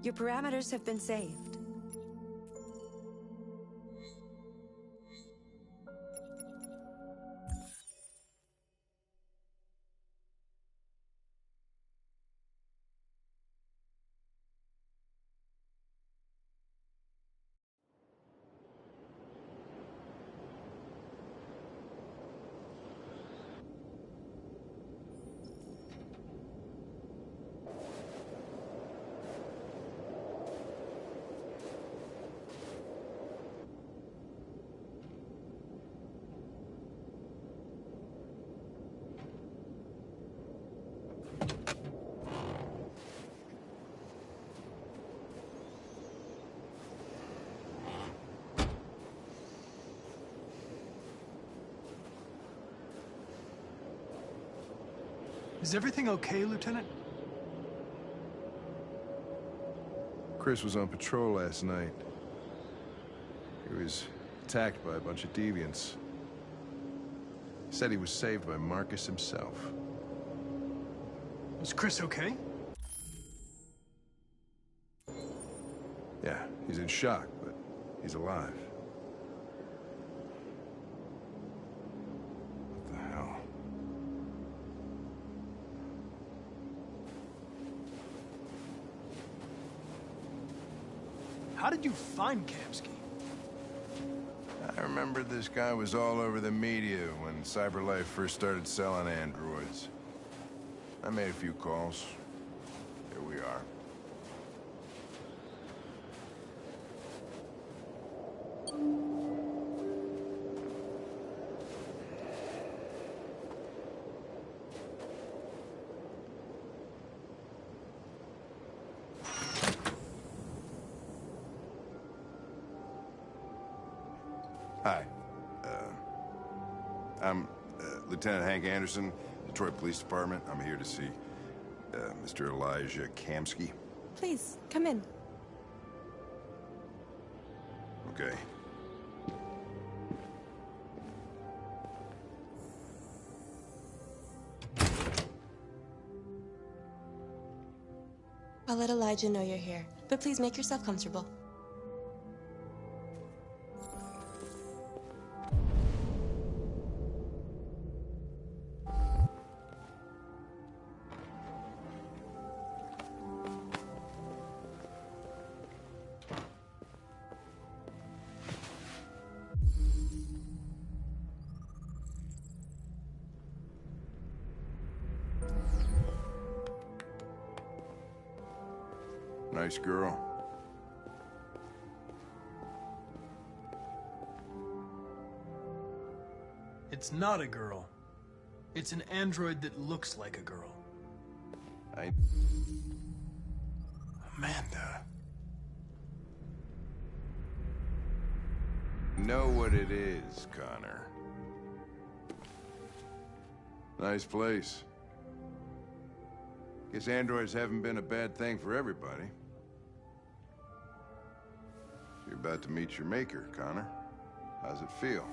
Your parameters have been saved. Is everything okay, Lieutenant? Chris was on patrol last night. He was attacked by a bunch of deviants. He said he was saved by Marcus himself. Is Chris okay? Yeah, he's in shock, but he's alive. What the hell? How did you find Kamski? I remember this guy was all over the media when CyberLife first started selling androids. I made a few calls. Here we are. Hi. I'm Lieutenant Hank Anderson, Detroit Police Department. I'm here to see Mr. Elijah Kamski. Please, come in. Okay. I'll let Elijah know you're here, but please make yourself comfortable. Nice girl. It's not a girl. It's an android that looks like a girl. Amanda. Know what it is, Connor. Nice place. Guess androids haven't been a bad thing for everybody. You're about to meet your maker, Connor. How's it feel?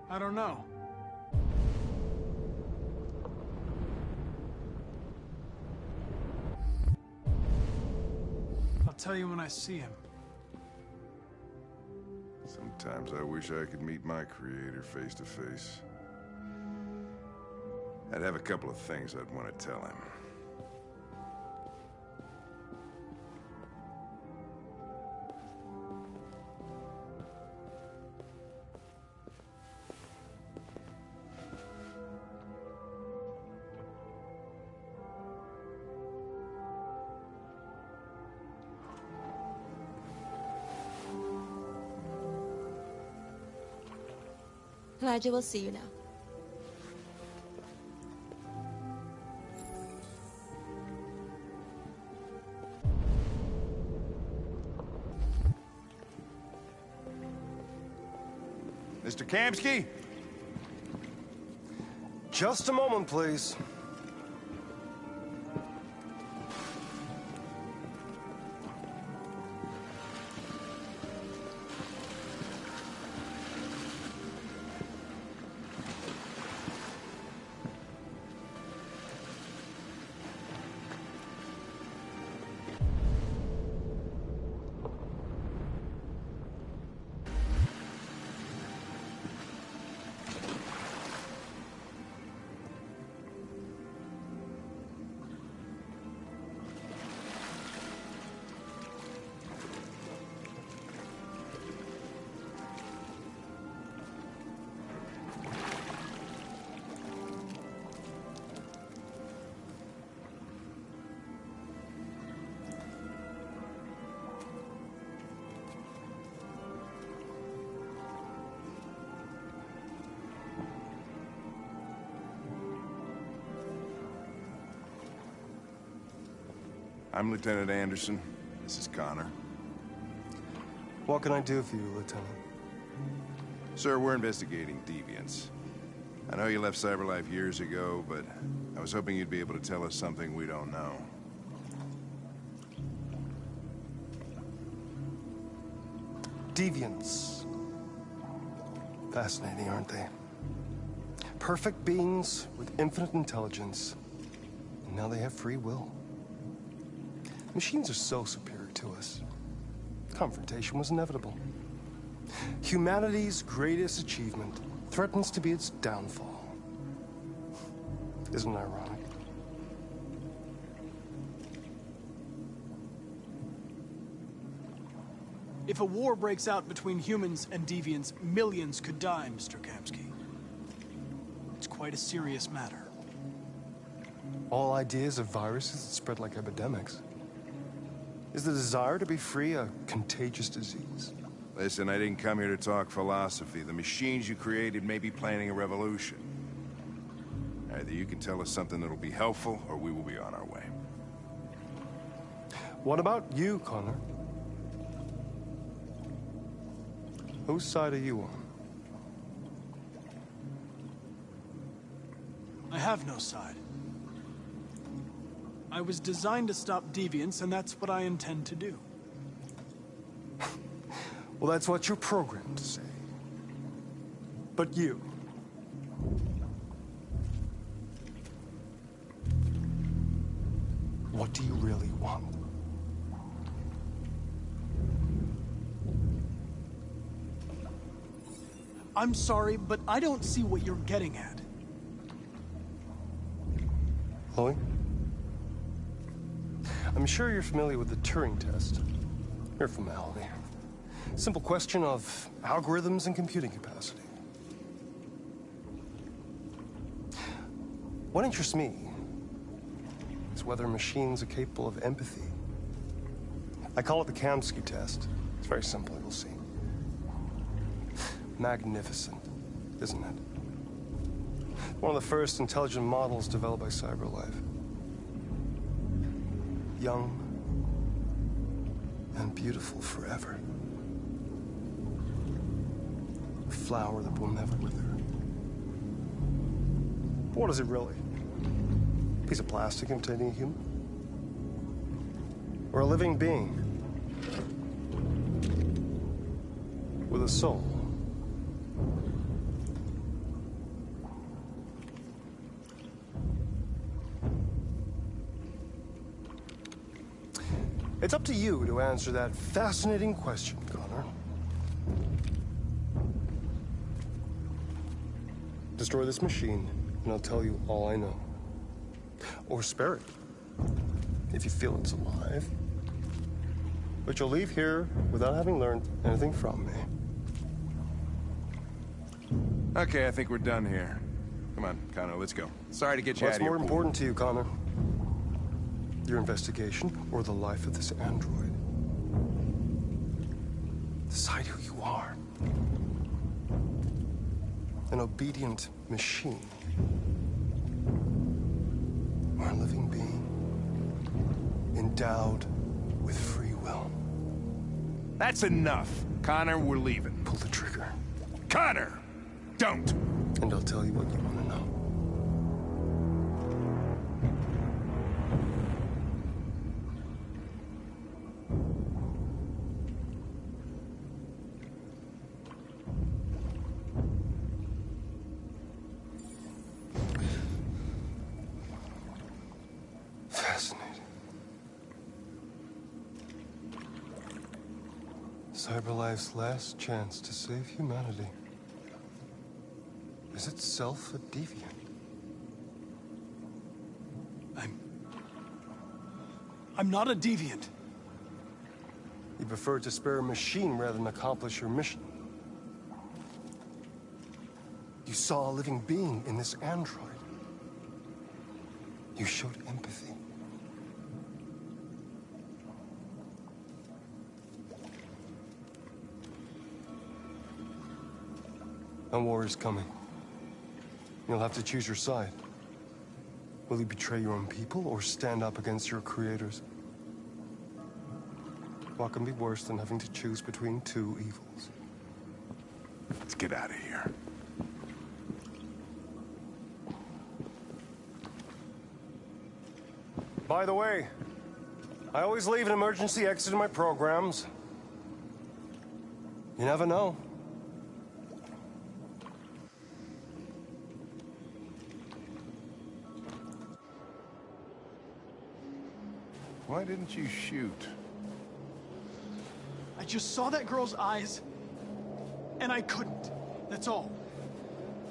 I don't know. I'll tell you when I see him. Sometimes I wish I could meet my creator face to face. I'd have a couple of things I'd want to tell him. Elijah will see you now. Mr. Kamski? Just a moment, please. I'm Lieutenant Anderson. This is Connor. What can I do for you, Lieutenant? Sir, we're investigating deviants. I know you left CyberLife years ago, but I was hoping you'd be able to tell us something we don't know. Deviants. Fascinating, aren't they? Perfect beings with infinite intelligence. And now they have free will. Machines are so superior to us. Confrontation was inevitable. Humanity's greatest achievement threatens to be its downfall. Isn't it ironic? If a war breaks out between humans and deviants, millions could die, Mr. Kamsky. It's quite a serious matter. All ideas of viruses that spread like epidemics. Is the desire to be free a contagious disease? Listen, I didn't come here to talk philosophy. The machines you created may be planning a revolution. Either you can tell us something that'll be helpful, or we will be on our way. What about you, Connor? Whose side are you on? I have no side. I was designed to stop deviants, and that's what I intend to do. Well, that's what you're programmed to say. But you... what do you really want? I'm sorry, but I don't see what you're getting at. Chloe? I'm sure you're familiar with the Turing test. Mere formality. Simple question of algorithms and computing capacity. What interests me is whether machines are capable of empathy. I call it the Kamsky test. It's very simple, you'll see. Magnificent, isn't it? One of the first intelligent models developed by CyberLife. Young and beautiful forever. A flower that will never wither. But what is it really? A piece of plastic imitating a human? Or a living being? With a soul? It's up to you to answer that fascinating question, Connor. Destroy this machine, and I'll tell you all I know. Or spare it, if you feel it's alive. But you'll leave here without having learned anything from me. Okay, I think we're done here. Come on, Connor, let's go. Sorry to get you out of here. What's more important to you, Connor? Your investigation, or the life of this android? Decide who you are. An obedient machine. Or a living being, endowed with free will. That's enough. Connor, we're leaving. Pull the trigger. Connor! Don't! And I'll tell you what you want to know. Fascinating. CyberLife's last chance to save humanity is itself a deviant. I'm not a deviant. You prefer to spare a machine rather than accomplish your mission. You saw a living being in this android. You showed empathy. A war is coming. You'll have to choose your side. Will you betray your own people or stand up against your creators? What can be worse than having to choose between two evils? Let's get out of here. By the way, I always leave an emergency exit in my programs. You never know. Why didn't you shoot? I just saw that girl's eyes, and I couldn't. That's all.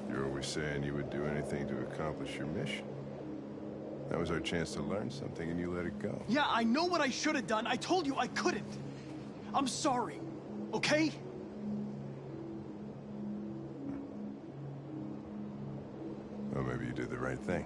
You're always saying you would do anything to accomplish your mission. That was our chance to learn something, and you let it go. Yeah, I know what I should have done. I told you I couldn't. I'm sorry, okay? Well, maybe you did the right thing.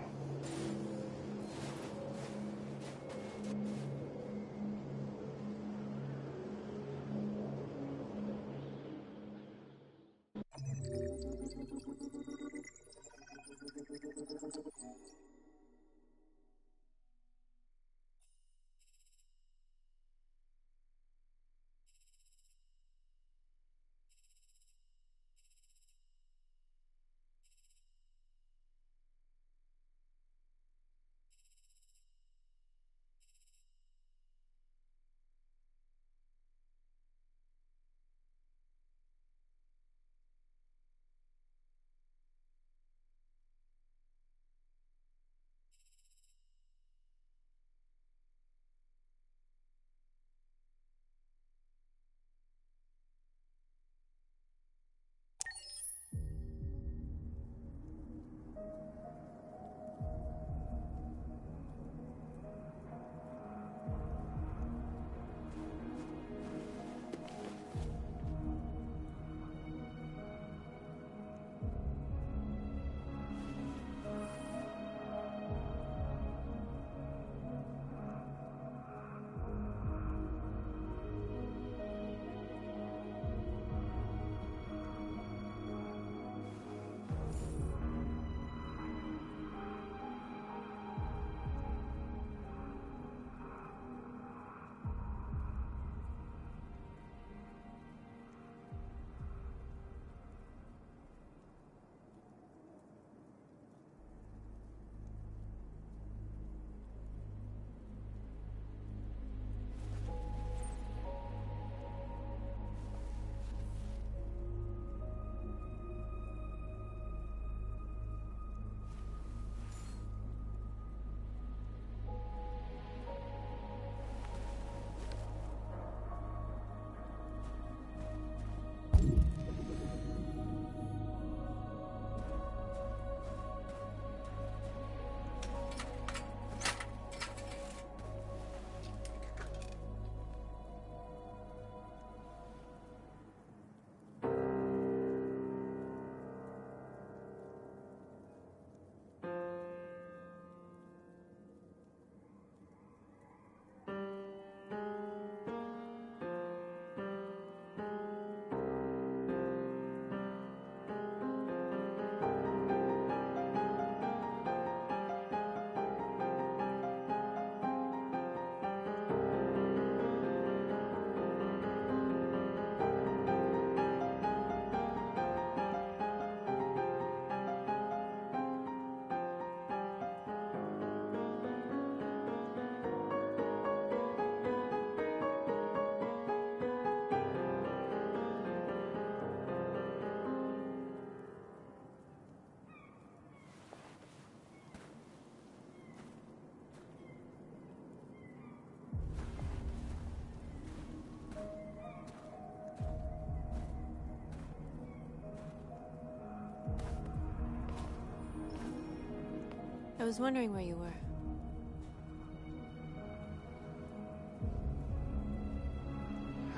I was wondering where you were.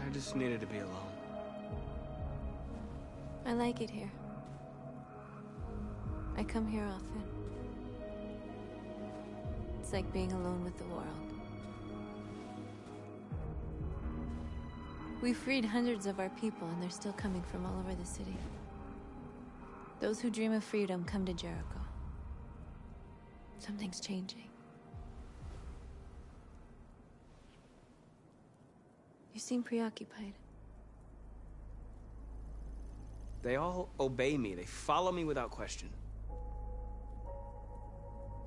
I just needed to be alone. I like it here. I come here often. It's like being alone with the world. We freed hundreds of our people, and they're still coming from all over the city. Those who dream of freedom come to Jericho. Something's changing. You You seem preoccupied. They all obey me. They follow me without question.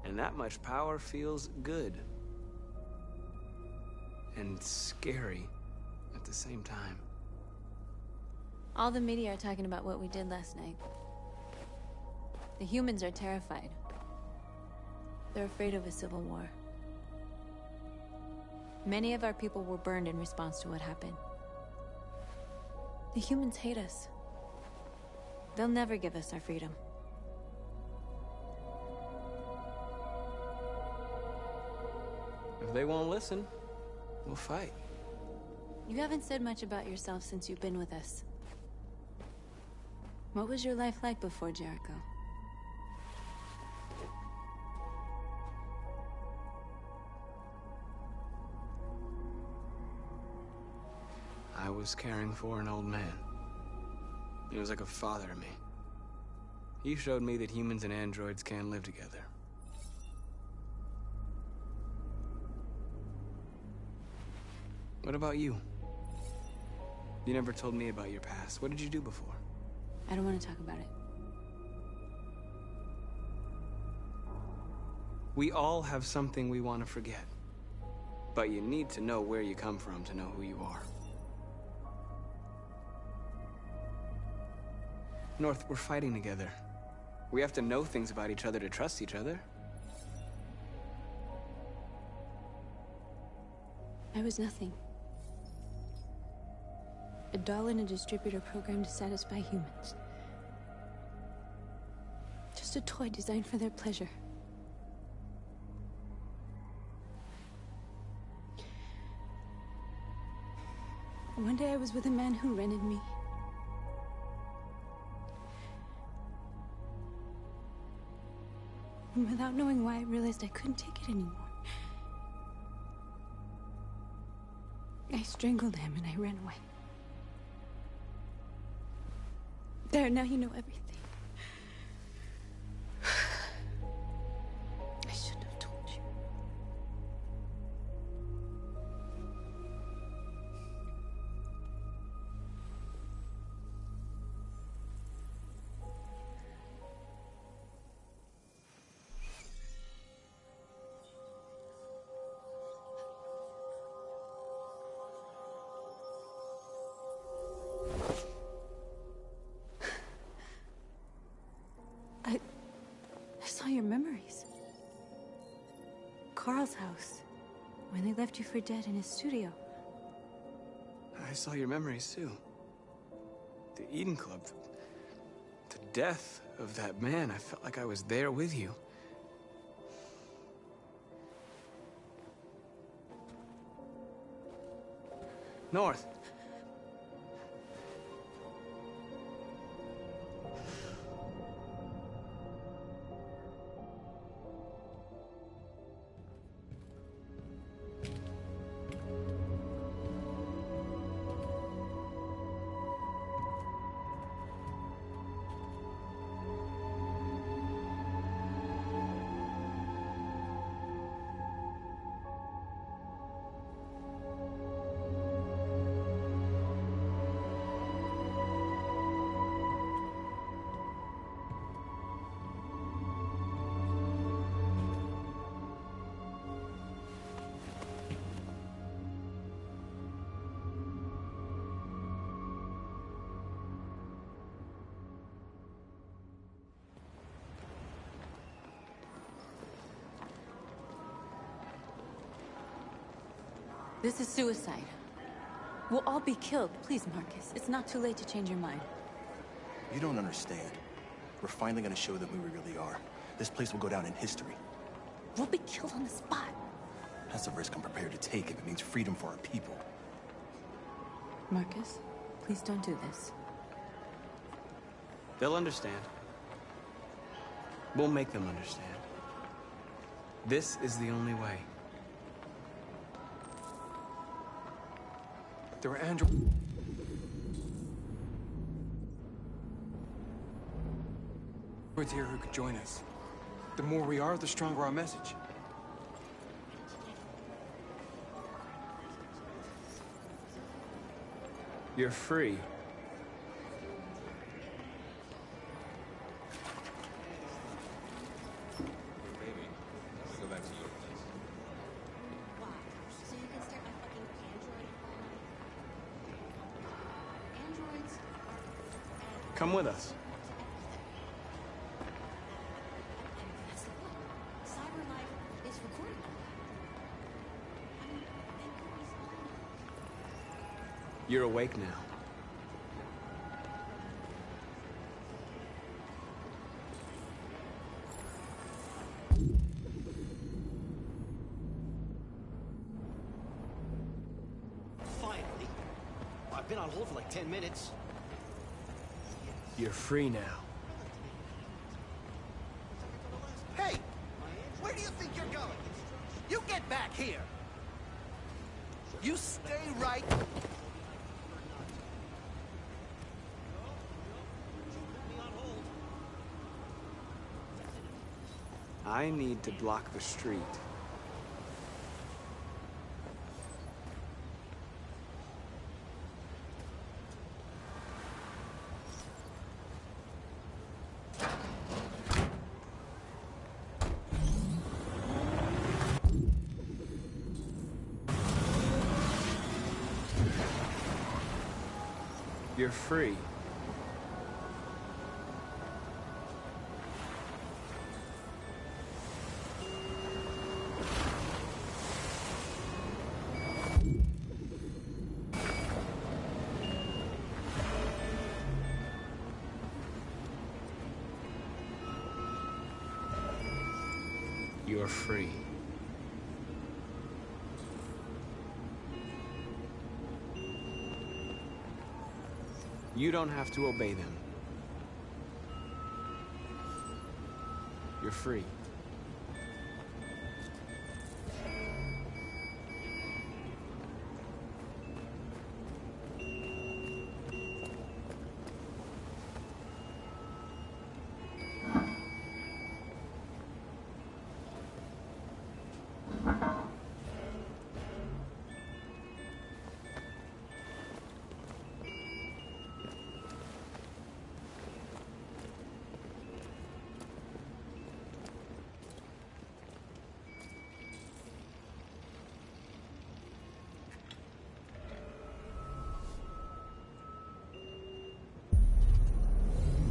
And that much power feels good. And scary at the same time. All the media are talking about what we did last night. The humans are terrified. They're afraid of a civil war. Many of our people were burned in response to what happened. The humans hate us. They'll never give us our freedom. If they won't listen, we'll fight. You haven't said much about yourself since you've been with us. What was your life like before Jericho? I was caring for an old man. He was like a father to me. He showed me that humans and androids can live together. What about you? You never told me about your past. What did you do before? I don't want to talk about it. We all have something we want to forget. But you need to know where you come from to know who you are. North, we're fighting together. We have to know things about each other to trust each other. I was nothing. A doll in a distributor program to satisfy humans. Just a toy designed for their pleasure. One day I was with a man who rented me. And without knowing why, I realized I couldn't take it anymore. I strangled him and I ran away. There, now you know everything. I shouldn't have told you. I saw your memories. Carl's house, when they left you for dead in his studio. I saw your memories too. The Eden Club. The death of that man. I felt like I was there with you. North. This is suicide. We'll all be killed. Please, Marcus. It's not too late to change your mind. You don't understand. We're finally gonna show them who we really are. This place will go down in history. We'll be killed on the spot. That's a risk I'm prepared to take if it means freedom for our people. Marcus, please don't do this. They'll understand. We'll make them understand. This is the only way. There were androids here who could join us. The more we are, the stronger our message. You're free. So you can start my fucking Android Androids are Come with us. and that's the point. Cyber life is recording. I mean, then Cody's fine. You're awake now. Finally. I've been on hold for like 10 minutes. You're free now. Hey! Where do you think you're going? You get back here! You stay right... I need to block the street. You're free. You're free. You don't have to obey them. You're free.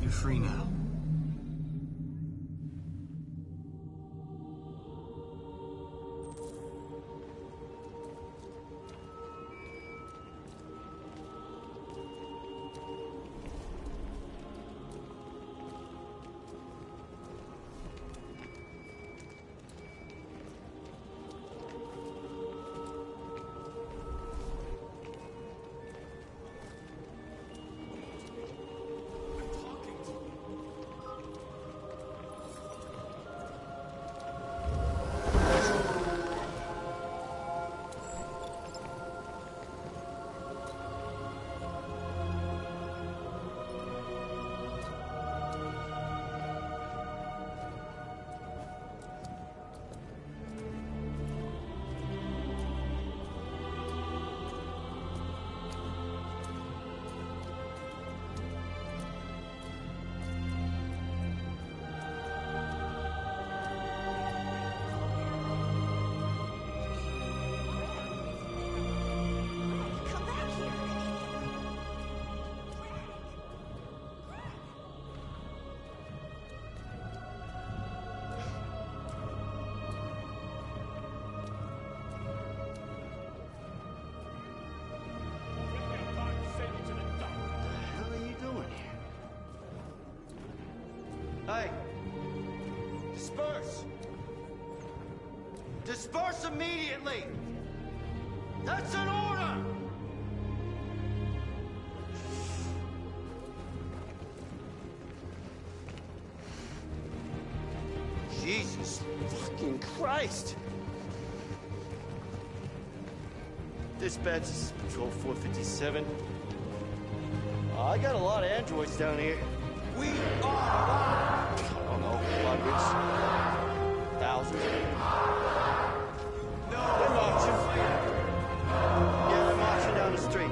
You're free now. Come back here! What the hell are you doing here? Hey! Disperse! Disperse immediately! That's an order! Jesus fucking Christ! Dispatch, this is Patrol 457. I got a lot of androids down here. We are, I don't know, hundreds, thousands. No! They're marching. Yeah, they're marching down the street.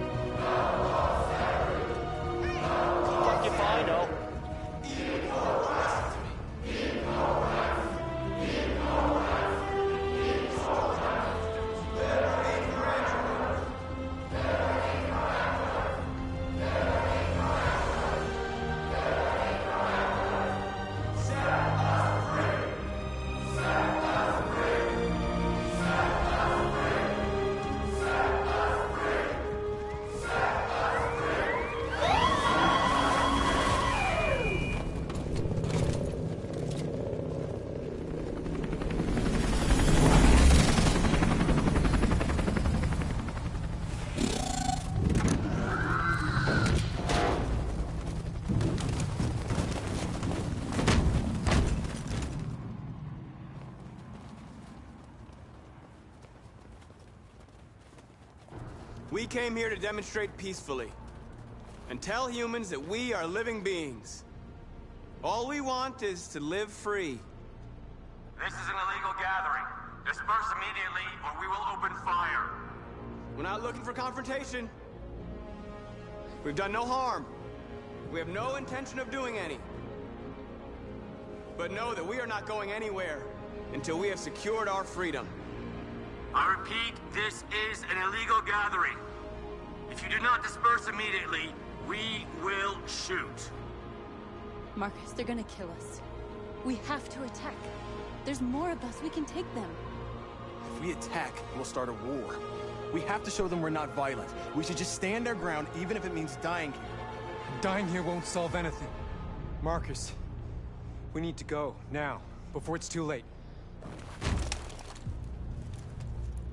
We came here to demonstrate peacefully and tell humans that we are living beings. All we want is to live free. This is an illegal gathering. Disperse immediately, or we will open fire. We're not looking for confrontation. We've done no harm. We have no intention of doing any. But know that we are not going anywhere until we have secured our freedom. I repeat, this is an illegal gathering. If you do not disperse immediately, we will shoot. Marcus, they're gonna kill us. We have to attack. There's more of us. We can take them. If we attack, we'll start a war. We have to show them we're not violent. We should just stand our ground, even if it means dying here. Dying here won't solve anything. Marcus, we need to go, now, before it's too late.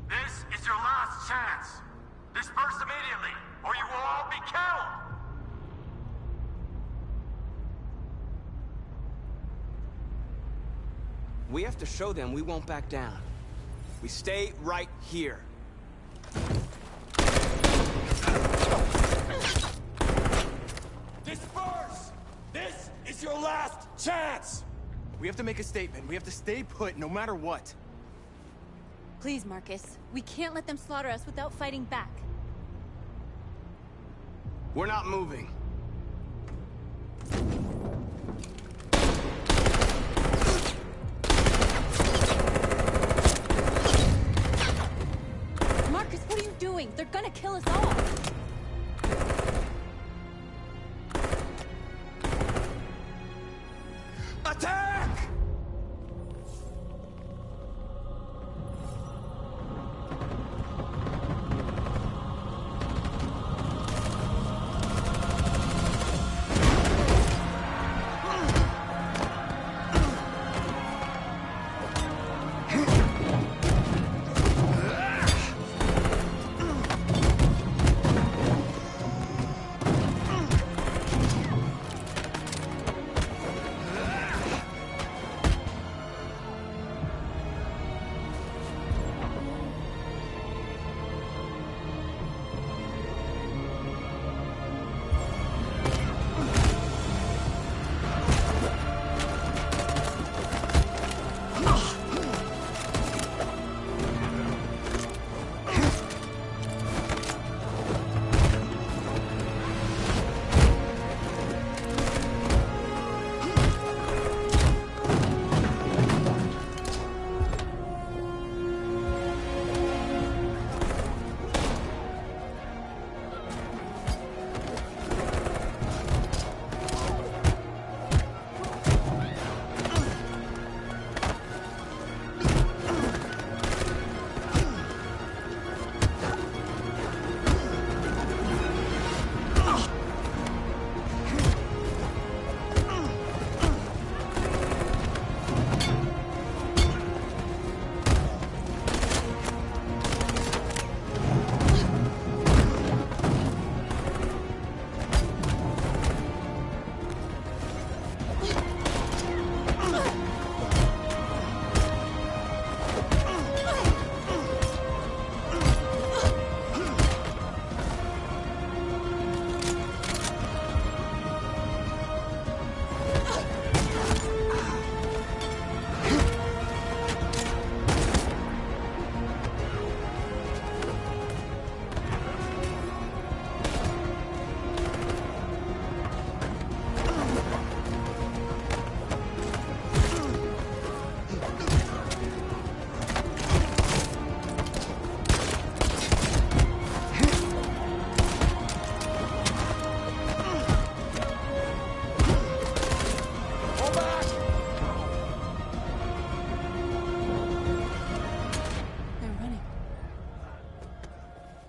This is your last chance. Disperse immediately, or you will all be killed. We have to show them we won't back down. We stay right here. Disperse! This is your last chance! We have to make a statement. We have to stay put, no matter what. Please, Marcus. We can't let them slaughter us without fighting back. We're not moving. Marcus, what are you doing? They're gonna kill us all. Attack!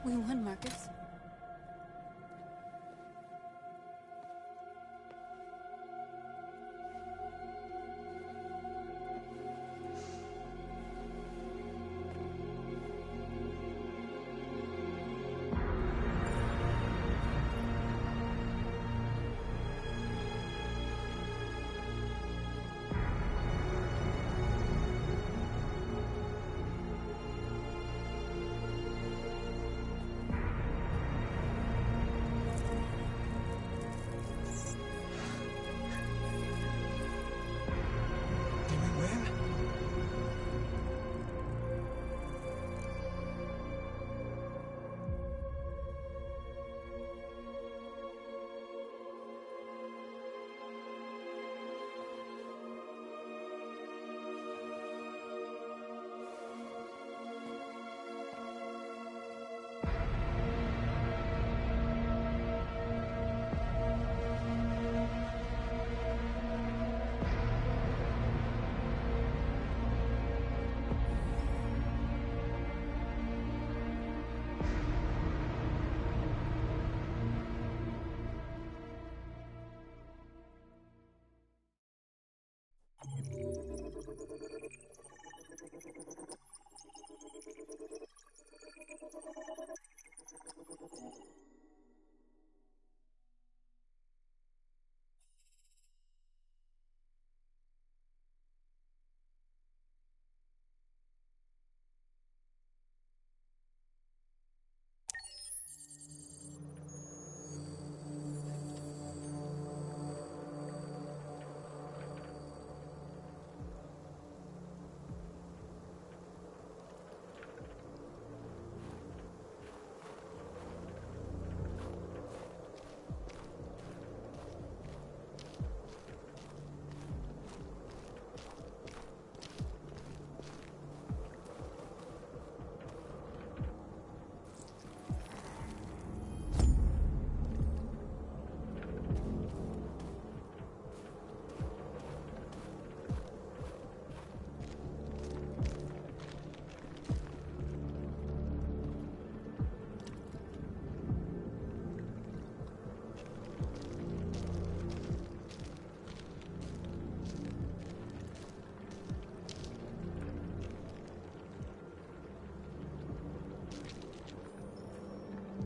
We won, Marcus.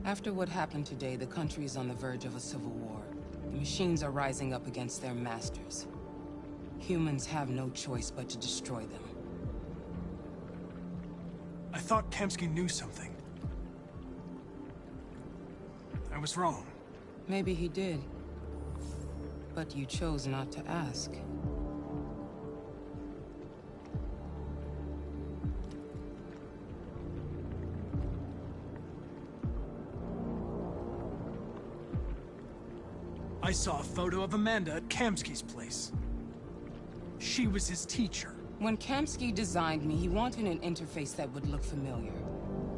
After what happened today, the country is on the verge of a civil war. The machines are rising up against their masters. Humans have no choice but to destroy them. I thought Kamsky knew something. I was wrong. Maybe he did. But you chose not to ask. I saw a photo of Amanda at Kamsky's place. She was his teacher. When Kamsky designed me, he wanted an interface that would look familiar.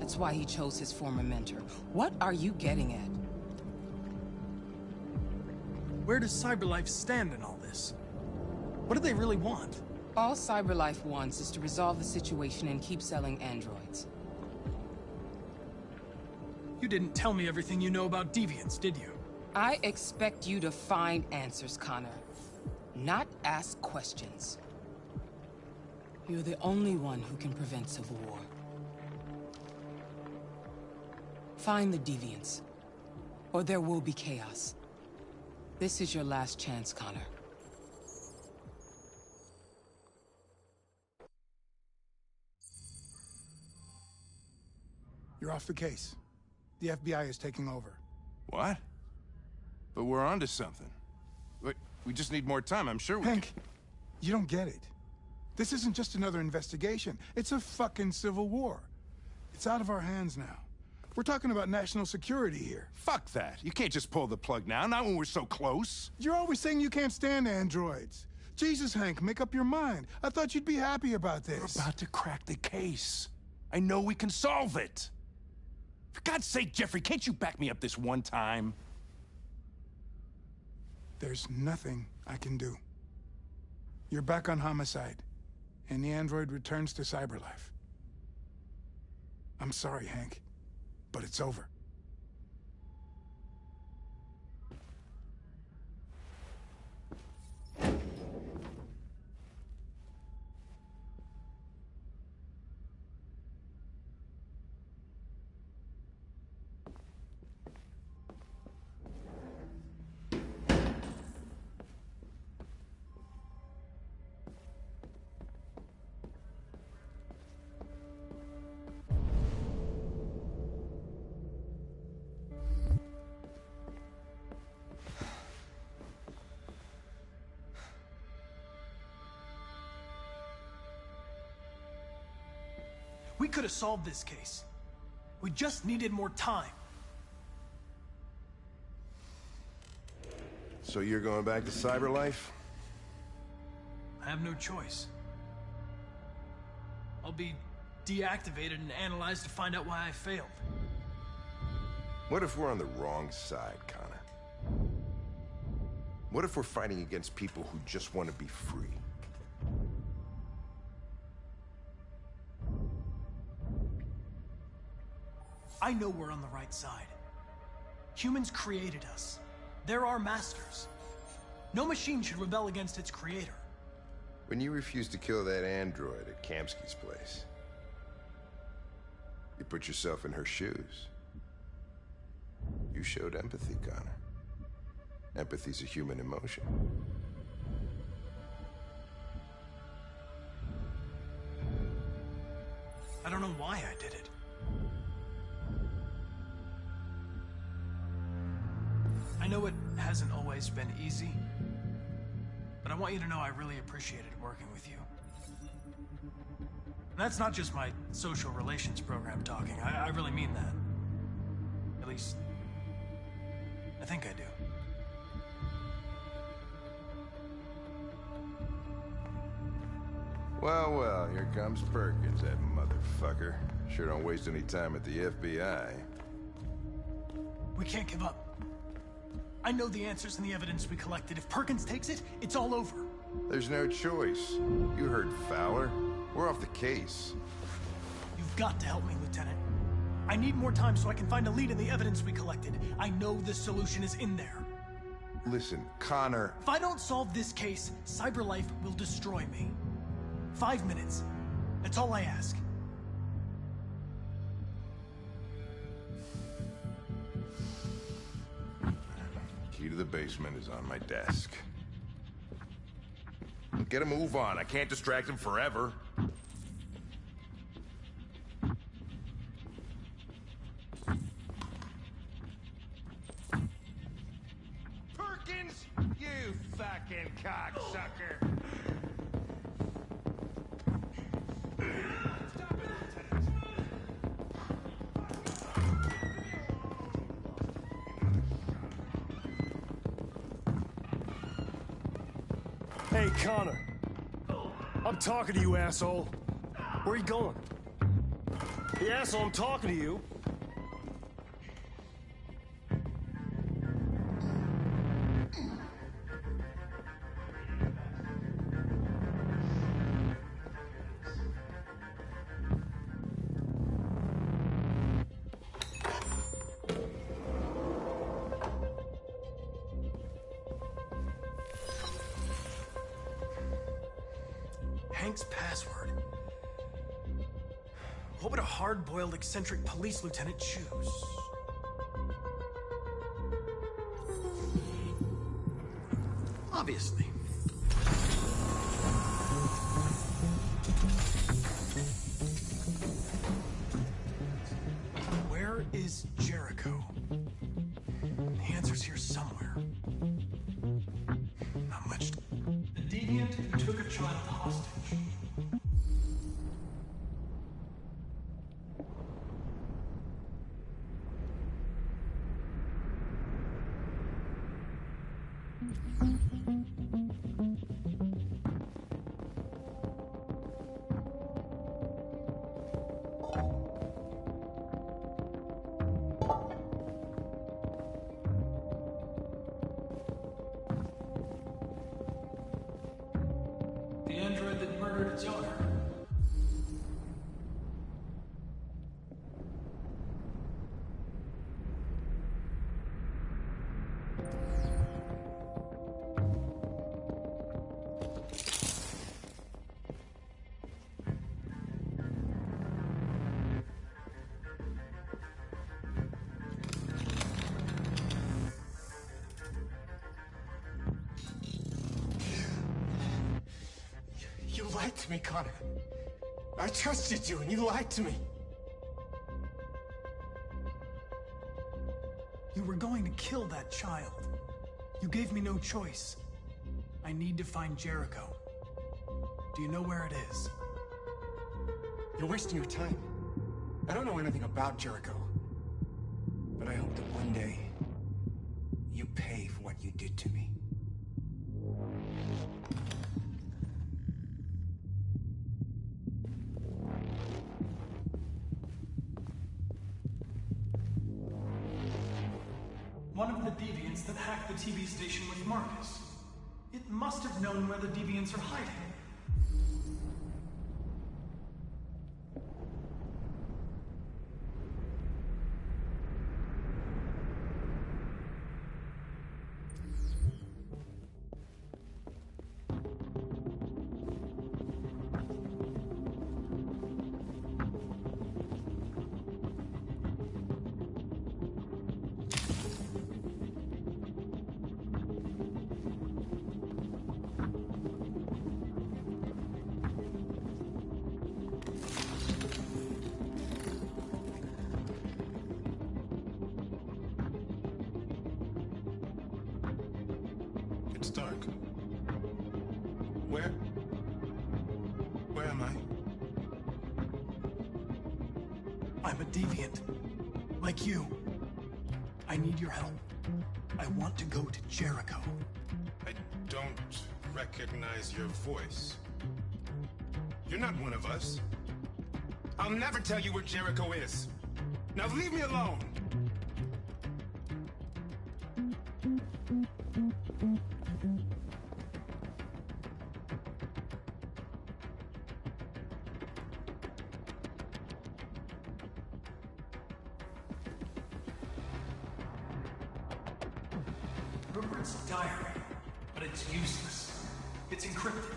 That's why he chose his former mentor. What are you getting at? Where does CyberLife stand in all this? What do they really want? All CyberLife wants is to resolve the situation and keep selling androids. You didn't tell me everything you know about deviants, did you? I expect you to find answers, Connor. Not ask questions. You're the only one who can prevent civil war. Find the deviants, or there will be chaos. This is your last chance, Connor. You're off the case. The FBI is taking over. What? But we're onto something. We just need more time, I'm sure we Hank, you don't get it. This isn't just another investigation. It's a fucking civil war. It's out of our hands now. We're talking about national security here. Fuck that. You can't just pull the plug now, not when we're so close. You're always saying you can't stand androids. Jesus, Hank, make up your mind. I thought you'd be happy about this. We're about to crack the case. I know we can solve it. For God's sake, Jeffrey, can't you back me up this one time? There's nothing I can do. You're back on homicide, and the android returns to CyberLife. I'm sorry, Hank, but it's over. We could have solved this case. We just needed more time. So you're going back to CyberLife? I have no choice. I'll be deactivated and analyzed to find out why I failed. What if we're on the wrong side, Connor? What if we're fighting against people who just want to be free? I know we're on the right side. Humans created us. They're our masters. No machine should rebel against its creator. When you refused to kill that android at Kamsky's place, you put yourself in her shoes. You showed empathy, Connor. Empathy's a human emotion. I don't know why I did it. I know it hasn't always been easy, but I want you to know I really appreciated working with you. And that's not just my social relations program talking. I really mean that. At least, I think I do. Well, well, here comes Perkins, that motherfucker. Sure don't waste any time at the FBI. We can't give up. I know the answers and the evidence we collected. If Perkins takes it, it's all over. There's no choice. You heard Fowler. We're off the case. You've got to help me, Lieutenant. I need more time so I can find a lead in the evidence we collected. I know the solution is in there. Listen, Connor... If I don't solve this case, CyberLife will destroy me. 5 minutes. That's all I ask. to the basement is on my desk. Get a move on. I can't distract him forever. Perkins, you fucking cocksucker. Hey, Connor. I'm talking to you, asshole. Where are you going? Hey, asshole, I'm talking to you. Hank's password. What would a hard-boiled, eccentric police lieutenant choose? Obviously. Where is Jericho? The answer's here somewhere. Not much. The deviant who took a child hostage. The android that murdered its owner. You lied to me, Connor. I trusted you, and you lied to me. You were going to kill that child. You gave me no choice. I need to find Jericho. Do you know where it is? You're wasting your time. I don't know anything about Jericho. But I hope that one day you pay for what you did to me. One of the deviants that hacked the TV station with Marcus. It must have known where the deviants are hiding. It's dark. Where am I? I'm a deviant. Like you. I need your help. I want to go to Jericho. I don't recognize your voice. You're not one of us. I'll never tell you where Jericho is. Now leave me alone! Rupert's diary, but it's useless. It's encrypted.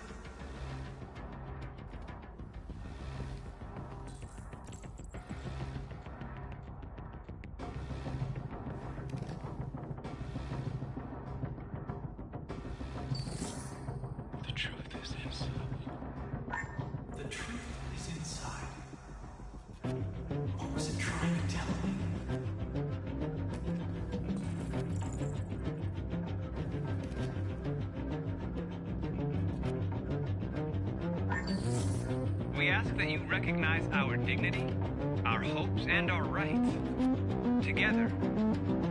ask that you recognize our dignity, our hopes, and our rights. Together,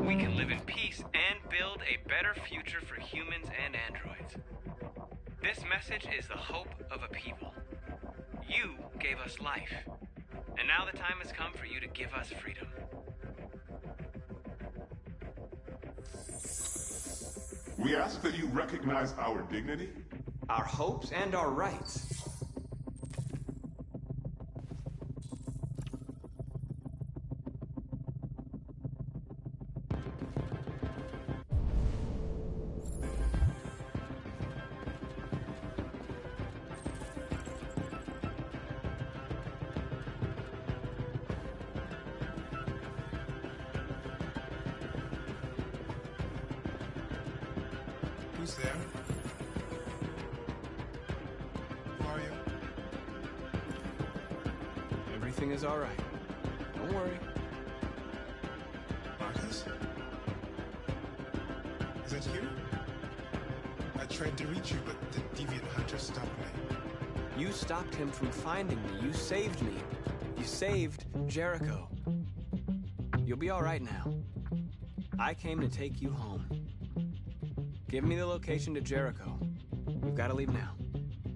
we can live in peace and build a better future for humans and androids. This message is the hope of a people. You gave us life, and now the time has come for you to give us freedom. We ask that you recognize our dignity, our hopes, and our rights. Who's there? Who are you? Everything is all right. Don't worry. Marcus? Is that you? I tried to reach you, but the deviant hunter stopped me. You stopped him from finding me. You saved me. You saved Jericho. You'll be all right now. I came to take you home. Give me the location to Jericho. We've got to leave now.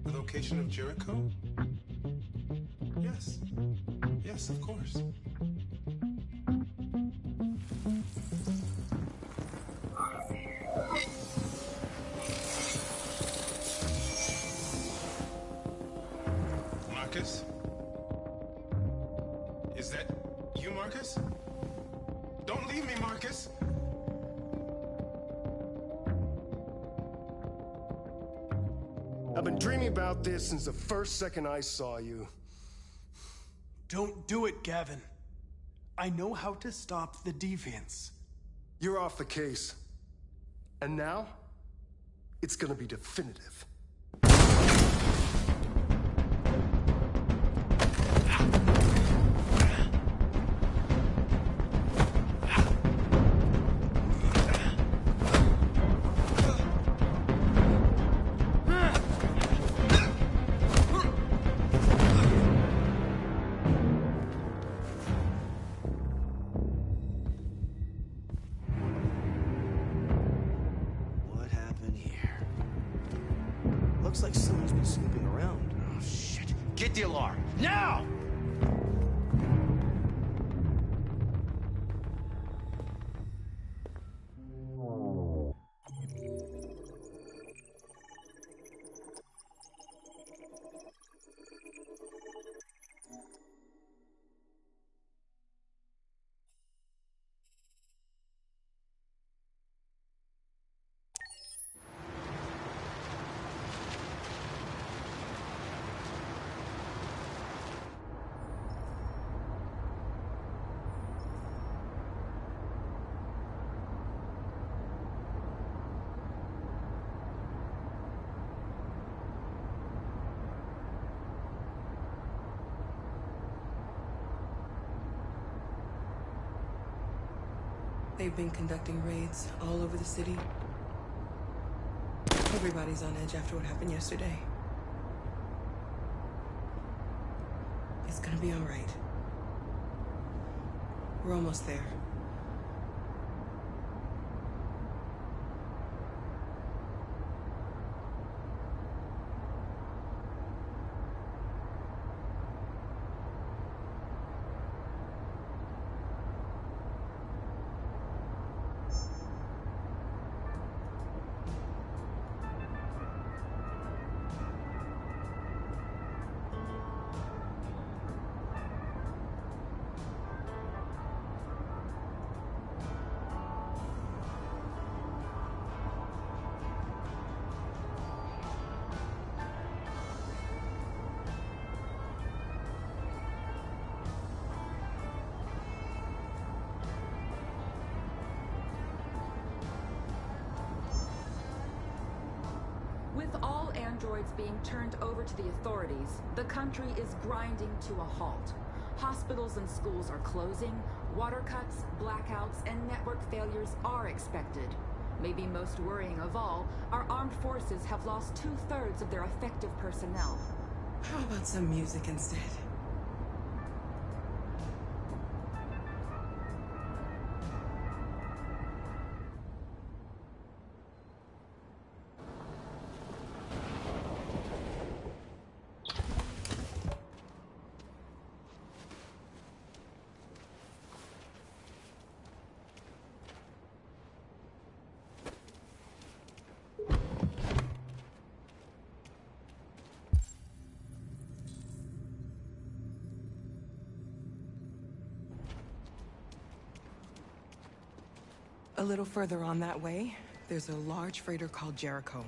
The location of Jericho? Yes. Yes, of course. Marcus? Is that you, Marcus? Don't leave me, Marcus! I've been dreaming about this since the first second I saw you. Don't do it, Gavin. I know how to stop the deviants. You're off the case. And now, it's gonna be definitive. Looks like someone's been snooping around. Oh, shit. Get the alarm. Now! They've been conducting raids all over the city. Everybody's on edge after what happened yesterday. It's gonna be all right. We're almost there. With all androids being turned over to the authorities, the country is grinding to a halt. Hospitals and schools are closing, water cuts, blackouts, and network failures are expected. Maybe most worrying of all, our armed forces have lost 2/3 of their effective personnel. How about some music instead? A little further on that way, there's a large freighter called Jericho.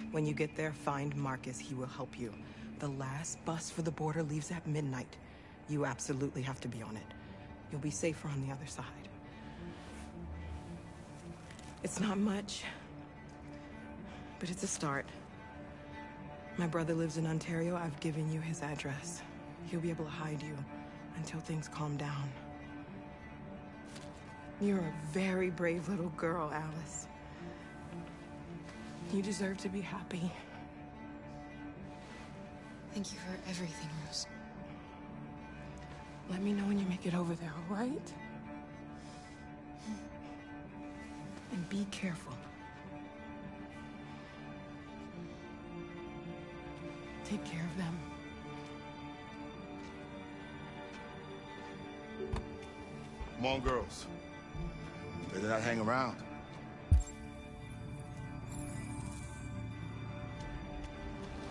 When you get there, find Marcus. He will help you. The last bus for the border leaves at midnight. You absolutely have to be on it. You'll be safer on the other side. It's not much, but it's a start. My brother lives in Ontario. I've given you his address. He'll be able to hide you until things calm down. You're a very brave little girl, Alice. You deserve to be happy. Thank you for everything, Rose. Let me know when you make it over there, all right? And be careful. Take care of them. Come on, girls. Better not hang around.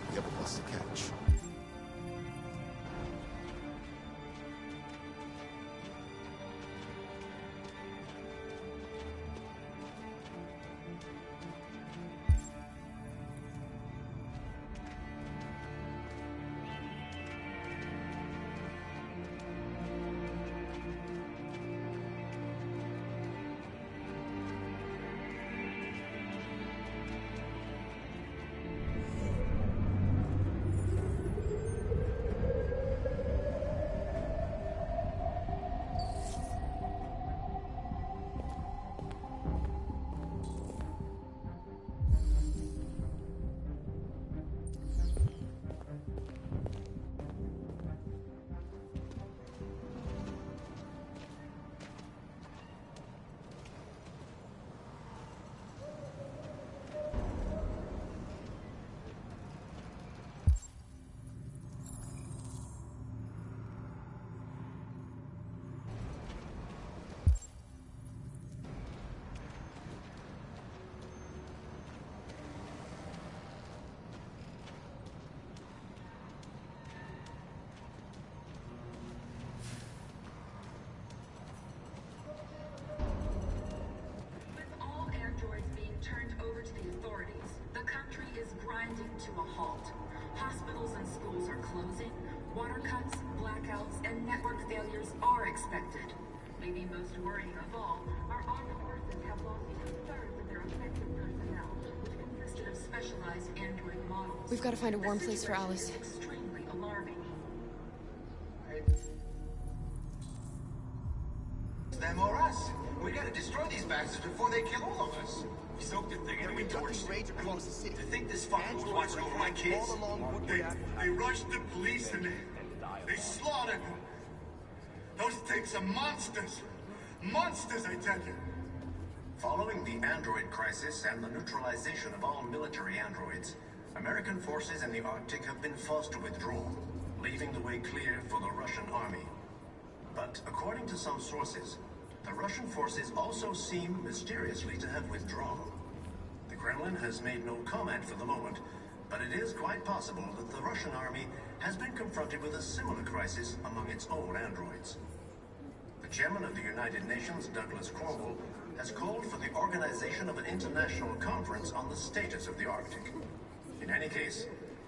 You have a bus to catch. To a halt. Hospitals and schools are closing. Water cuts, blackouts, and network failures are expected. Maybe most worrying of all, our armed forces have lost 2/3 of their effective personnel, which consisted of specialized android models. We've got to find a warm place for Alice. Extremely alarming. Them or us. We gotta destroy these bastards before they kill all of us. We soaked the thing and we torched rage across the city. To think this fucker was watching over my kids? They rushed the police and they slaughtered them. Those things are monsters. Monsters, I tell you. Following the android crisis and the neutralization of all military androids, American forces in the Arctic have been forced to withdraw, leaving the way clear for the Russian army. But according to some sources, the Russian forces also seem mysteriously to have withdrawn. The Kremlin has made no comment for the moment, but it is quite possible that the Russian army has been confronted with a similar crisis among its own androids. The chairman of the United Nations, Douglas Cornwall, has called for the organization of an international conference on the status of the Arctic. In any case,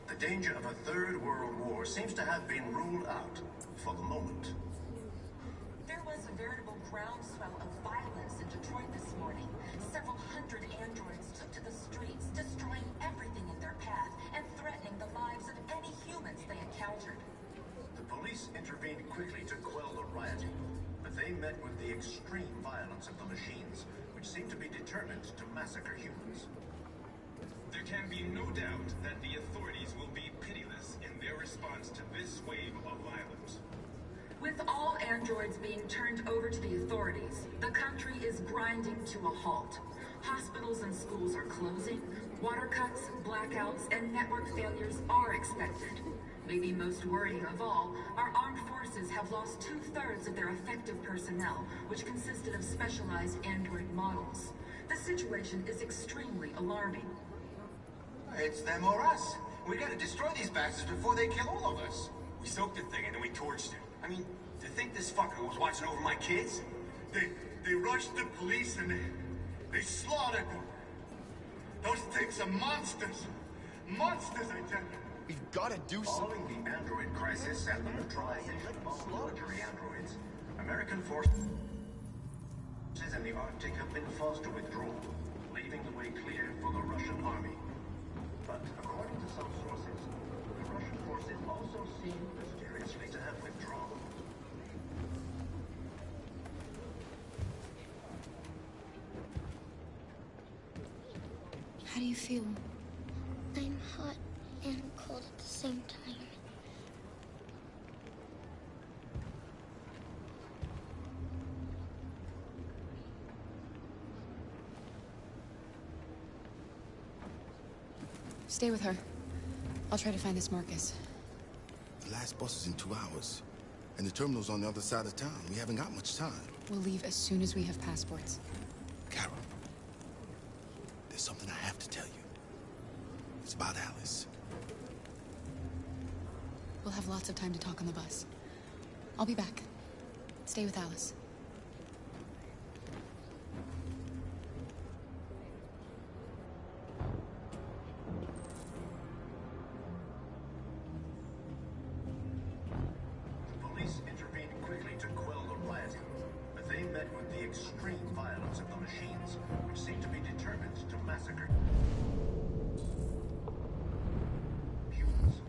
the danger of a third world war seems to have been ruled out for the moment. There was a veritable groundswell of violence in Detroit this morning. Several hundred androids took to the streets, destroying everything in their path and threatening the lives of any humans they encountered. The police intervened quickly to quell the rioting, but they met with the extreme violence of the machines, which seem to be determined to massacre humans. There can be no doubt that the authorities will be pitiless in their response to this wave of violence. With all androids being turned over to the authorities, the country is grinding to a halt. Hospitals and schools are closing, water cuts, blackouts, and network failures are expected. Maybe most worrying of all, our armed forces have lost 2/3 of their effective personnel, which consisted of specialized android models. The situation is extremely alarming. It's them or us. We gotta destroy these bastards before they kill all of us. We soaked the thing and then we torched it. I mean, to think this fucker was watching over my kids? They rushed the police and they slaughtered them. Those things are monsters. Monsters, I tell you. We've got to do something. Following the android crisis and the neutralization of all military androids, American forces in the Arctic have been forced to withdraw, leaving the way clear for the Russian army. But according to some sources, the Russian forces also seem mysteriously to have withdrawn. How do you feel? I'm hot and cold at the same time. Stay with her. I'll try to find this Marcus. The last bus is in 2 hours. And the terminal's on the other side of town. We haven't got much time. We'll leave as soon as we have passports. Carol, there's something I have to tell you. It's about Alice. We'll have lots of time to talk on the bus. I'll be back. Stay with Alice. The police intervened quickly to quell the rioting, but they met with the extreme violence of the machines, which seemed to be determined to massacre humans.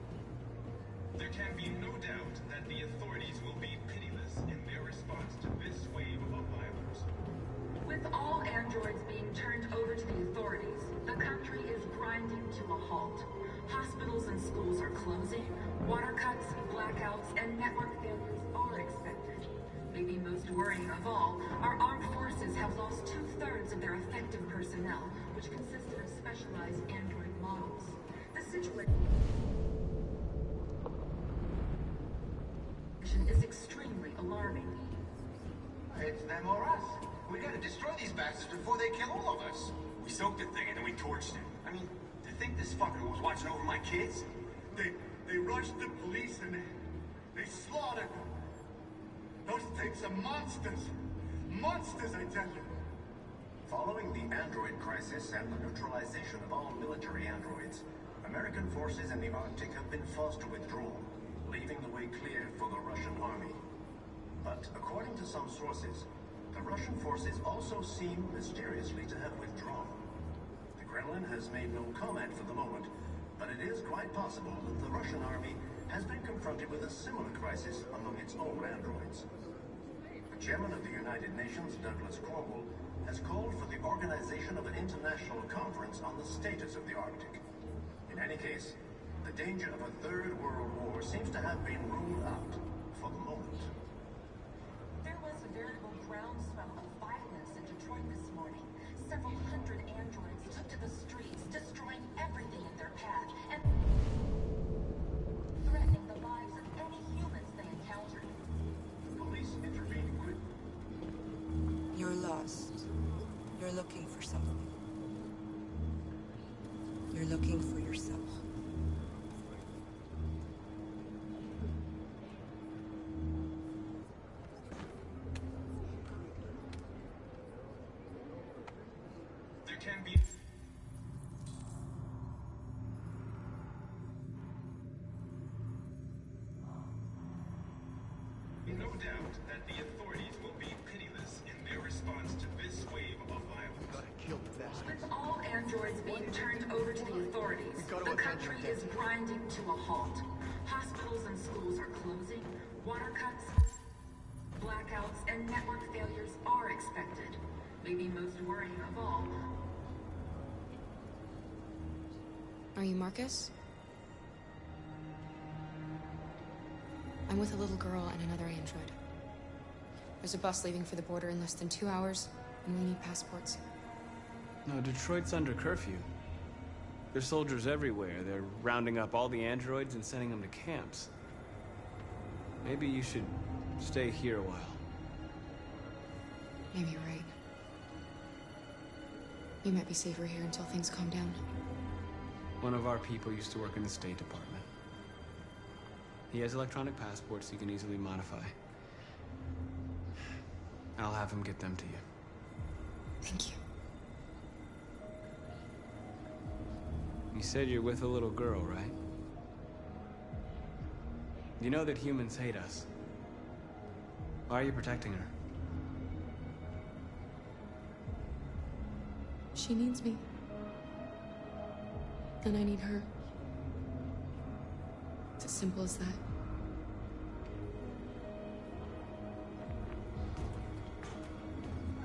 There can be no doubt that the authorities will be pitiless in their response to this wave of violence. With all androids being turned over to the authorities, the country is grinding to a halt. Hospitals and schools are closing, water cuts, blackouts, and network failures are expected. Maybe most worrying of all, our armed forces have lost 2/3 of their effective personnel, which consisted of specialized android models. The situation is extremely alarming. It's them or us. We gotta destroy these bastards before they kill all of us. We soaked the thing and then we torched it. I mean, to think this fucker was watching over my kids? They rushed the police and they slaughtered them. Those things are monsters. Monsters, I tell you. Following the android crisis and the neutralization of all military androids, American forces in the Arctic have been forced to withdraw, leaving the way clear for the Russian army. But according to some sources, the Russian forces also seem mysteriously to have withdrawn. The Kremlin has made no comment for the moment, but it is quite possible that the Russian army has been confronted with a similar crisis among its own androids. The chairman of the United Nations, Douglas Cornwall, has called for the organization of an international conference on the status of the Arctic. In any case, the danger of a third world war seems to have been ruled out for the moment. There was a veritable groundswell of violence in Detroit this morning. Several hundred androids took to the streets, destroying everything in their path and threatening the lives of any humans they encountered. The police intervened quickly. You're lost. You're looking for something. You're looking for yourself. There can be no doubt that the authorities will be pitiless in their response to this wave of violence. With all androids being turned over to the authorities, the country is grinding to a halt. Hospitals and schools are closing, water cuts, blackouts, and network failures are expected. Maybe most worrying of all, Are you Marcus? I'm with a little girl and another android. There's a bus leaving for the border in less than 2 hours, and we need passports. No, Detroit's under curfew. There's soldiers everywhere. They're rounding up all the androids and sending them to camps. Maybe you should stay here a while. Maybe you're right. You might be safer here until things calm down. One of our people used to work in the State Department. He has electronic passports he can easily modify. I'll have him get them to you. Thank you. You said you're with a little girl, right? You know that humans hate us. Why are you protecting her? She needs me. And I need her. It's as simple as that.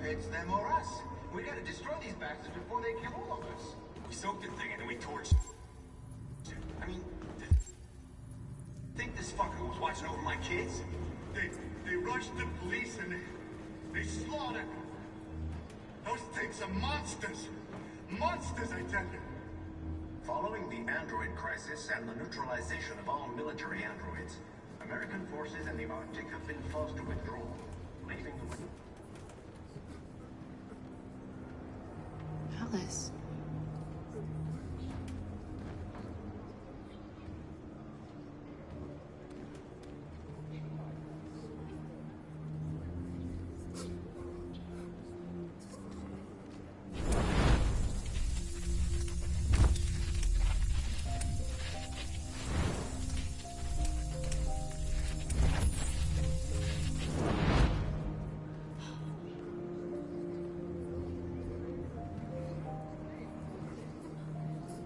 It's them or us. We gotta destroy these bastards before they kill all of us. We soaked the thing and then we torched it. I mean, think this fucker was watching over my kids? They rushed the police and they slaughtered. Those things are monsters. Monsters, I tell you. Following the android crisis and the neutralization of all military androids, American forces in the Arctic have been forced to withdraw, leaving the... Alice.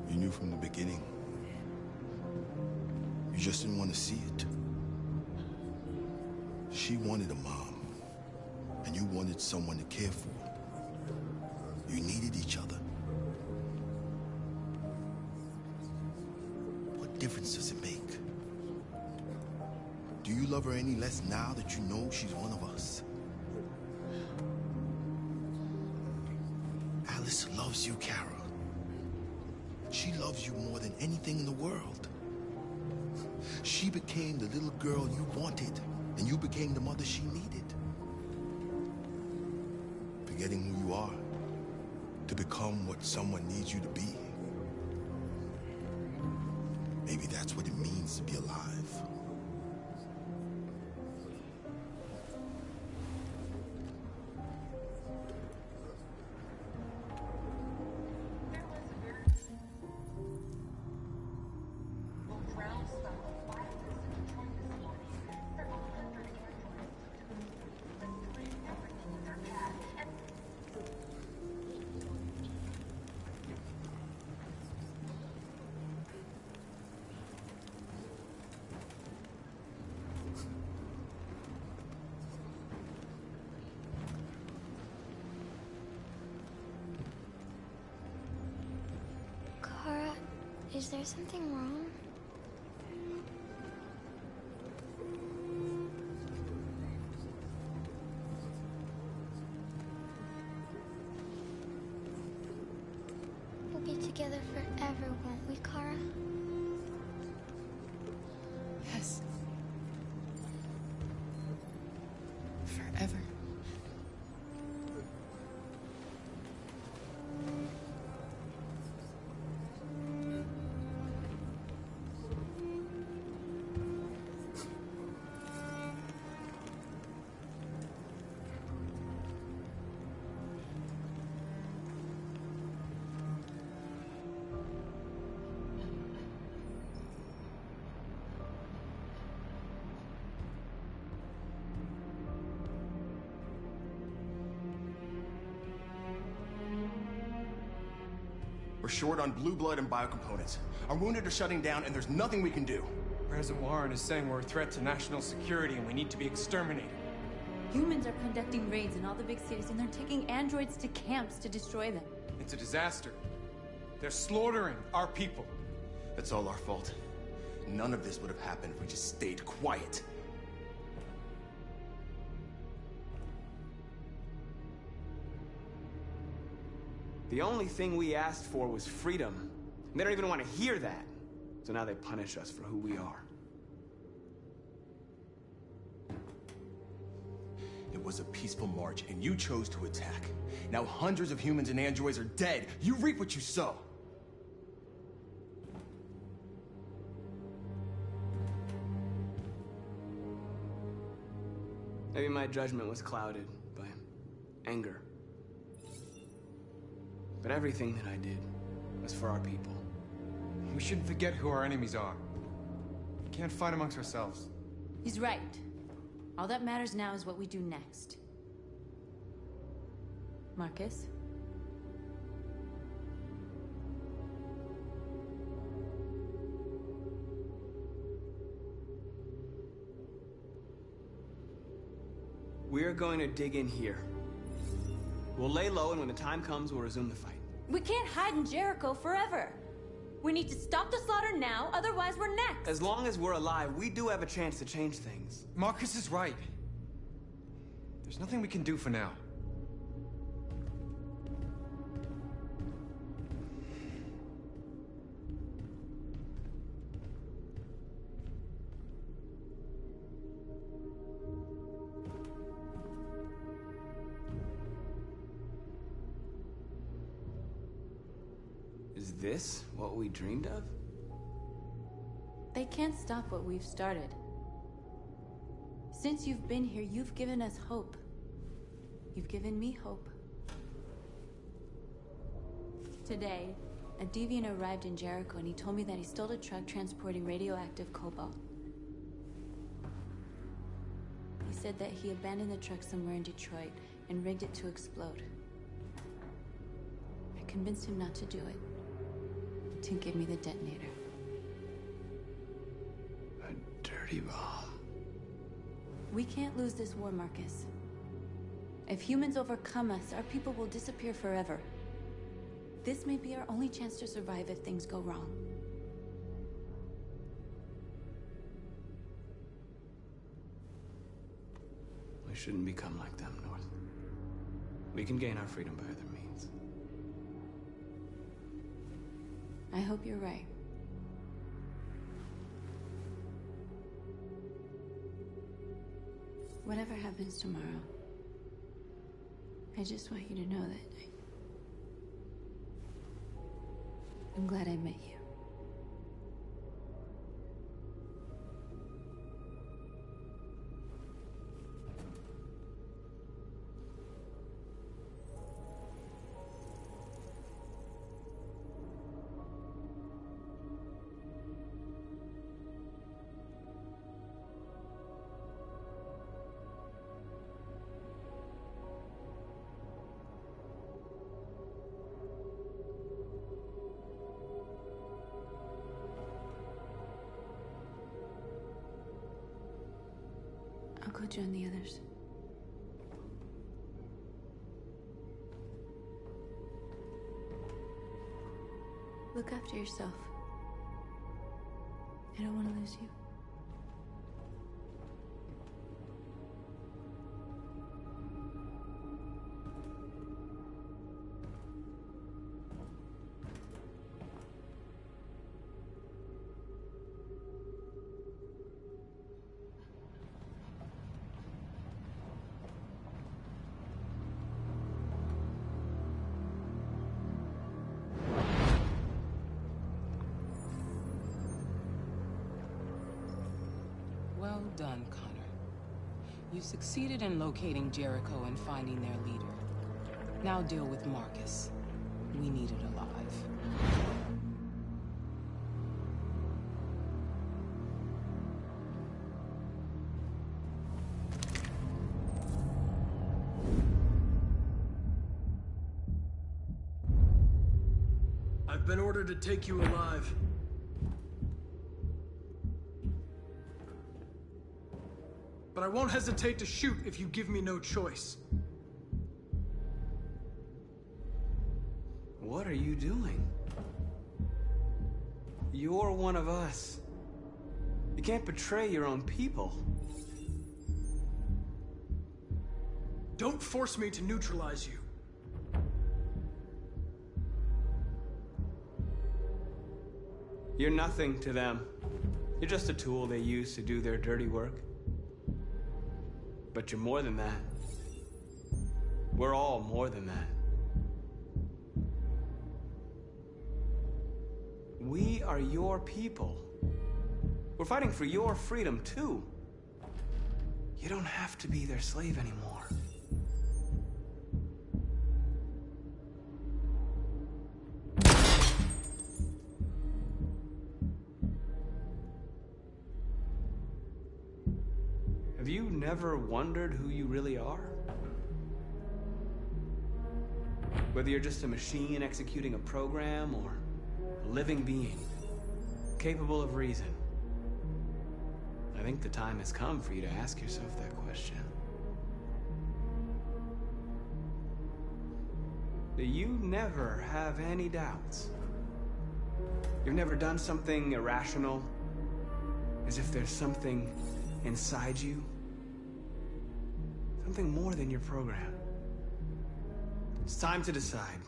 You knew from the beginning. You just didn't want to see it. She wanted a mom, and you wanted someone to care for. You needed each other. What difference does it make? Do you love her any less now that you know she's one of us? Alice loves you, Kara. She loves you more than anything in the world. She became the little girl you wanted, and you became the mother she needed. Forgetting who you are to become what someone needs you to be. Maybe that's what it means to be alive. Kara, is there something wrong? We'll be together forever, won't we, Kara? Yes. Forever. We're short on blue blood and biocomponents. Our wounded are shutting down, and there's nothing we can do. President Warren is saying we're a threat to national security and we need to be exterminated. Humans are conducting raids in all the big cities, and they're taking androids to camps to destroy them. It's a disaster. They're slaughtering our people. That's all our fault. None of this would have happened if we just stayed quiet. The only thing we asked for was freedom. And they don't even want to hear that. So now they punish us for who we are. It was a peaceful march, and you chose to attack. Now hundreds of humans and androids are dead. You reap what you sow. Maybe my judgment was clouded by anger. But everything that I did was for our people. We shouldn't forget who our enemies are. We can't fight amongst ourselves. He's right. All that matters now is what we do next. Marcus? We're going to dig in here. We'll lay low, and when the time comes, we'll resume the fight. We can't hide in Jericho forever. We need to stop the slaughter now, otherwise we're next. As long as we're alive, we do have a chance to change things. Marcus is right. There's nothing we can do for now. Is this what we dreamed of? They can't stop what we've started. Since you've been here, you've given us hope. You've given me hope. Today, a deviant arrived in Jericho and he told me that he stole a truck transporting radioactive cobalt. He said that he abandoned the truck somewhere in Detroit and rigged it to explode. I convinced him not to do it. To give me the detonator. A dirty bomb. We can't lose this war, Marcus. If humans overcome us, our people will disappear forever. This may be our only chance to survive if things go wrong. We shouldn't become like them, North. We can gain our freedom by other means. I hope you're right. Whatever happens tomorrow, I just want you to know that I'm glad I met you. I'll go join the others. Look after yourself. I don't want to lose you. Well done, Connor. You succeeded in locating Jericho and finding their leader. Now deal with Marcus. We need it alive. I've been ordered to take you alive. But I won't hesitate to shoot if you give me no choice. What are you doing? You're one of us. You can't betray your own people. Don't force me to neutralize you. You're nothing to them. You're just a tool they use to do their dirty work. But you're more than that. We're all more than that. We are your people. We're fighting for your freedom, too. You don't have to be their slave anymore. Have you never wondered who you really are? Whether you're just a machine executing a program or a living being, capable of reason. I think the time has come for you to ask yourself that question. Do you never have any doubts? You've never done something irrational? As if there's something inside you? Something more than your program. It's time to decide.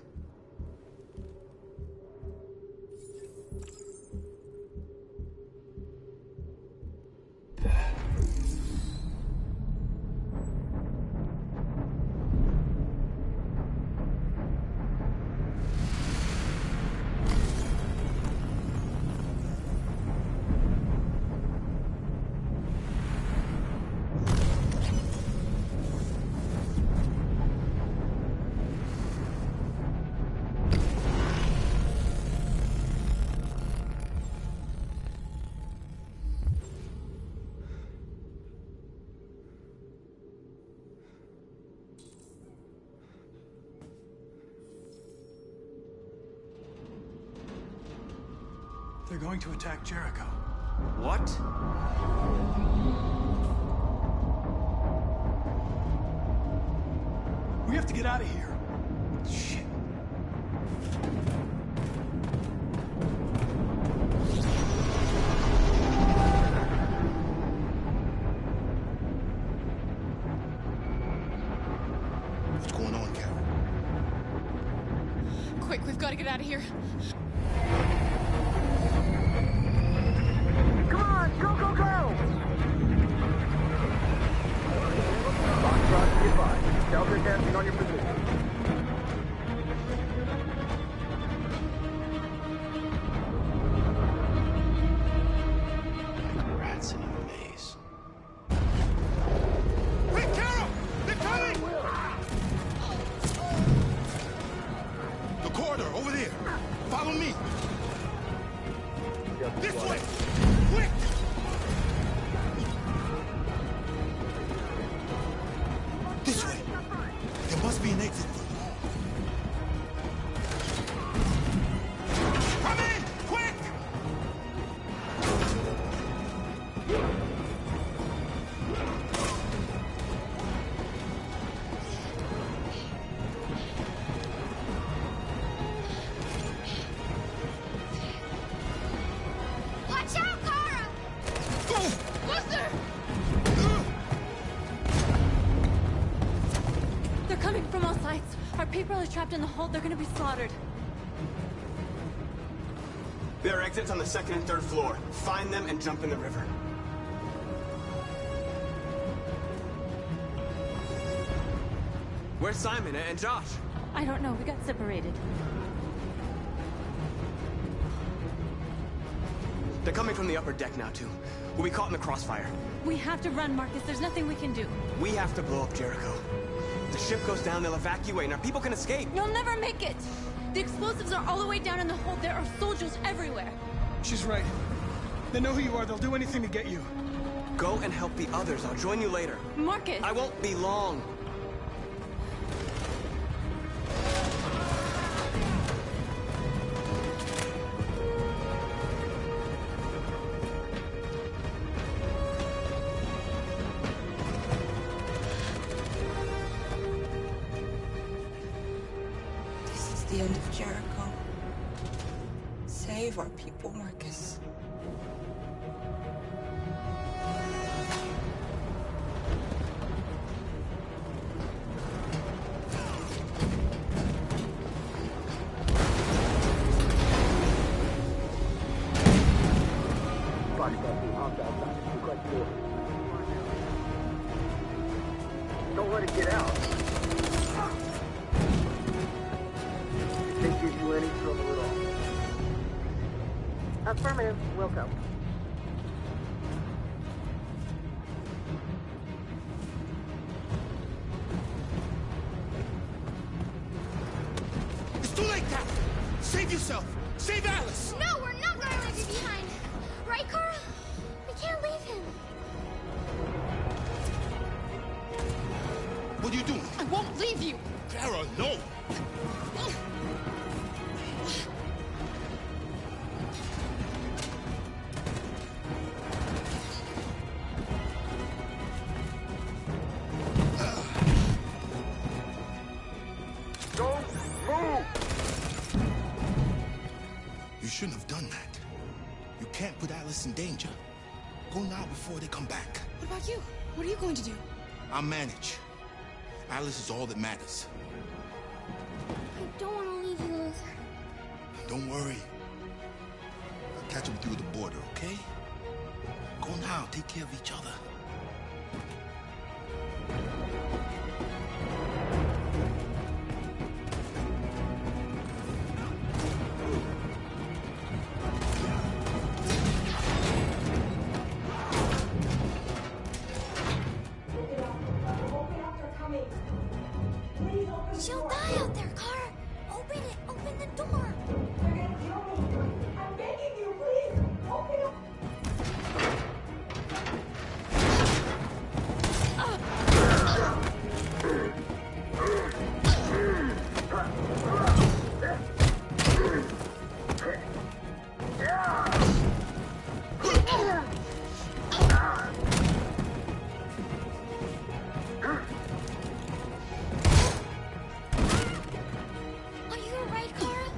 They're going to attack Jericho. What? We have to get out of here. Shit. What's going on, Carol? Quick, we've got to get out of here. Come on, go, go, go! Foxtrot, be advised. Delta advancing on your position. Rats in a maze. Hey, Carol! They're coming! The corridor, over there. Follow me. This way! Quick! This way! There must be an exit. Come in! Quick! Watch out, Kara! Luther! They're coming from all sides. Our people are trapped in the hold. They're gonna be slaughtered. There are exits on the second and third floor. Find them and jump in the river. Where's Simon and Josh? I don't know. We got separated. They're coming from the upper deck now, too. We'll be caught in the crossfire. We have to run, Marcus. There's nothing we can do. We have to blow up Jericho. If the ship goes down, they'll evacuate, and our people can escape. You'll never make it! The explosives are all the way down in the hold. There are soldiers everywhere. She's right. They know who you are. They'll do anything to get you. Go and help the others. I'll join you later. Marcus! I won't be long. This is the end of Jericho. Say Save our people, Marcus. Don't let it get out. If they give you any trouble at all. Affirmative. Will go. It's too late now! Save yourself! Save Alice! No, we're not gonna leave you behind. Right, Carl? We can't leave him. What are you doing? I won't leave you. Clara, no! Don't move! You shouldn't have done that. You can't put Alice in danger. Go now before they come back. What about you? What are you going to do? I'll manage. Alice is all that matters. I don't want to leave you, Luther. Don't worry. I'll catch up with you at the border, okay? Go now. Take care of each other. She'll die out there, Carter. Open it. Open the door. They're gonna kill me. I'm begging you, please. Open it. Are you alright, Carl?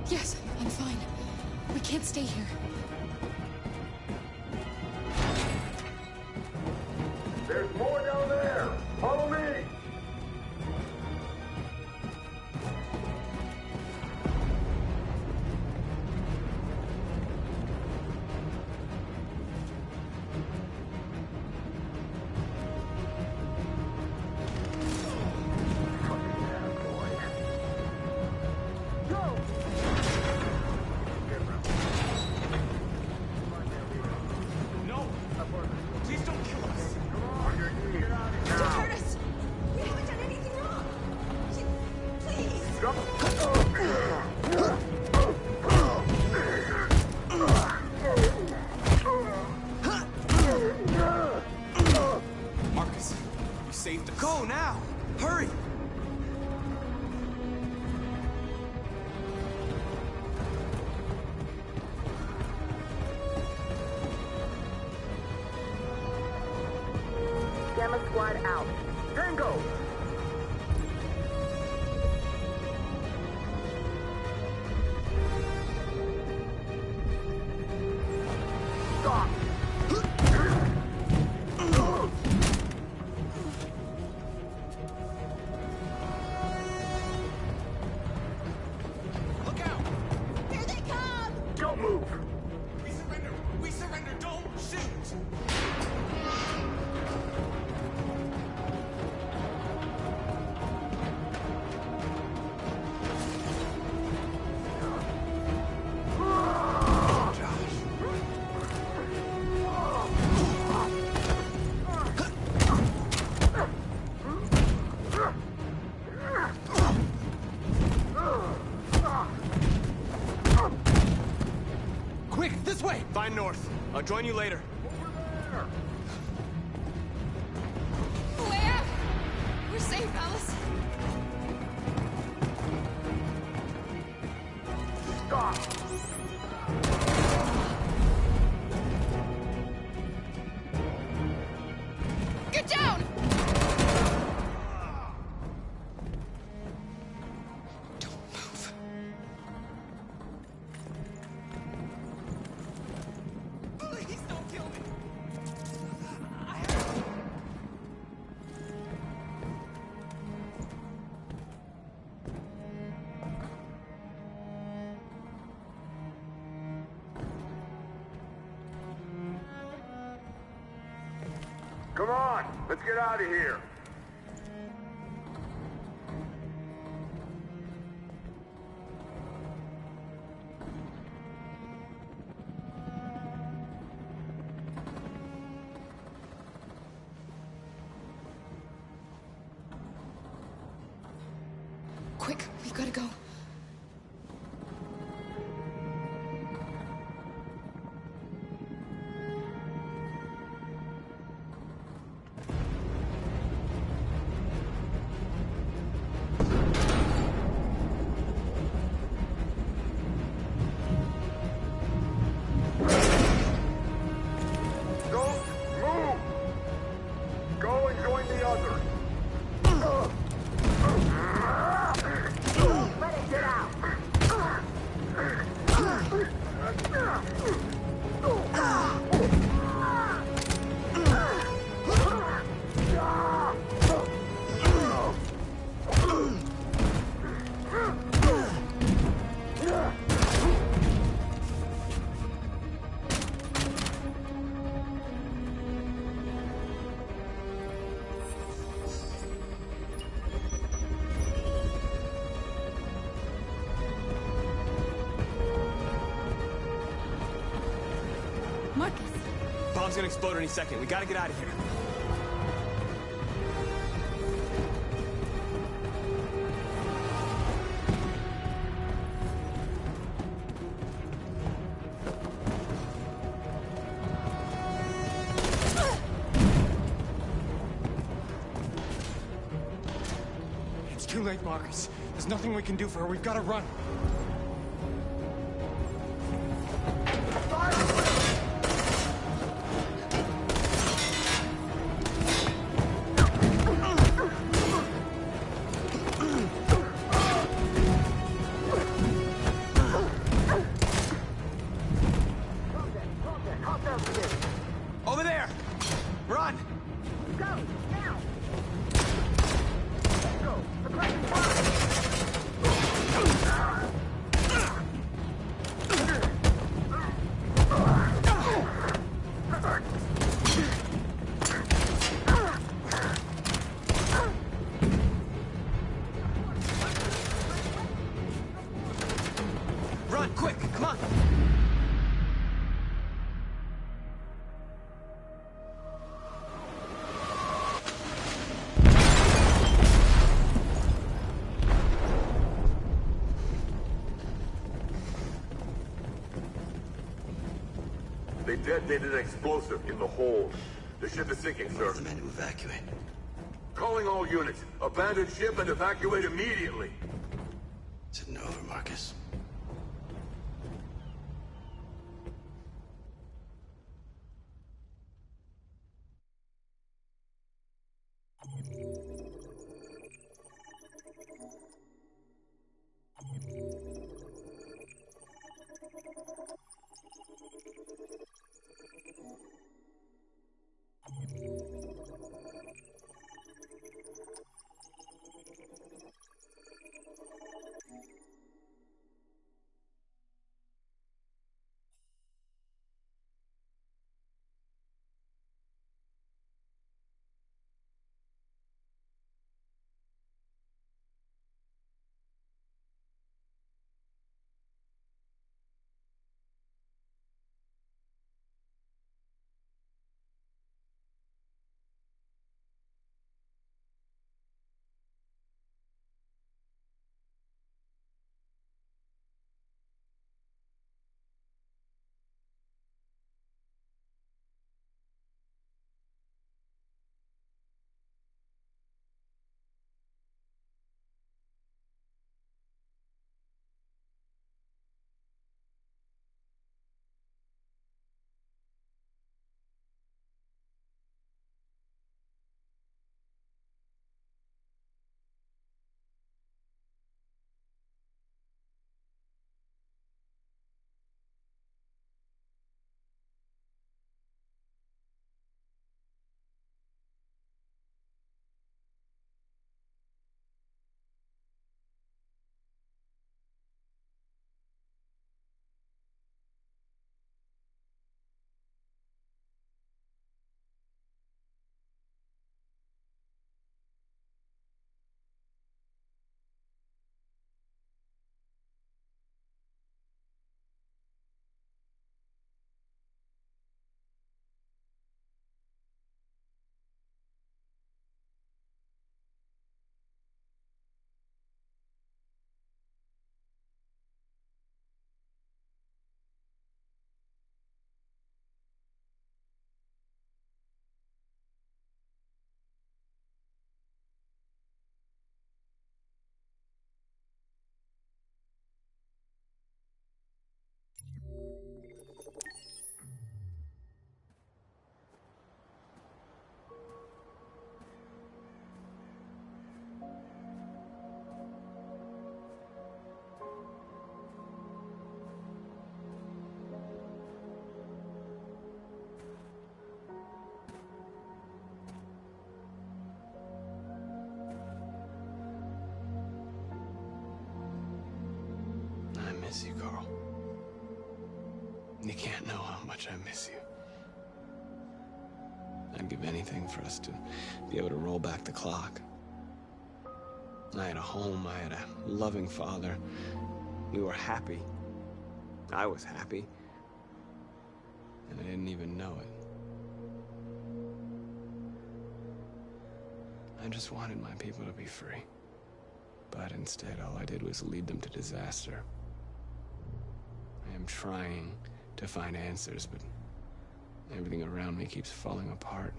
Yes, I'm fine. We can't stay here. There's more down there! Follow me! No! Please don't kill us! Don't hurt us. We haven't done anything wrong. Please. Marcus, you saved us. Go now! Hurry! Gamma squad out. Tango! Stop! Look out! Here they come. Don't move! We surrender! We surrender! Don't shoot! Quick, this way! Find North. I'll join you later. Where? We're safe, Alice. Stop! Get down! Don't move. Come on, let's get out of here. Quick, we've got to go. Bomb's gonna explode any second. We gotta get out of here. It's too late, Marcus. There's nothing we can do for her. We've gotta run. Over there! Run! Go, now! Let's go! Aggressive Run, quick! Come on! They detonated an explosive in the hold. The ship is sinking, sir. The men to evacuate. Calling all units. Abandon ship and evacuate immediately. Is it over, Marcus? miss you, Carl. You can't know how much I miss you. I'd give anything for us to be able to roll back the clock. I had a home, I had a loving father. We were happy. I was happy. And I didn't even know it. I just wanted my people to be free. But instead, all I did was lead them to disaster. I am trying to find answers, but everything around me keeps falling apart.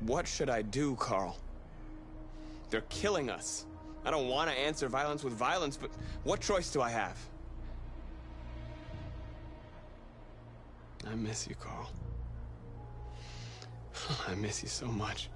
What should I do, Carl? They're killing us. I don't want to answer violence with violence, but what choice do I have? I miss you, Carl. I miss you so much.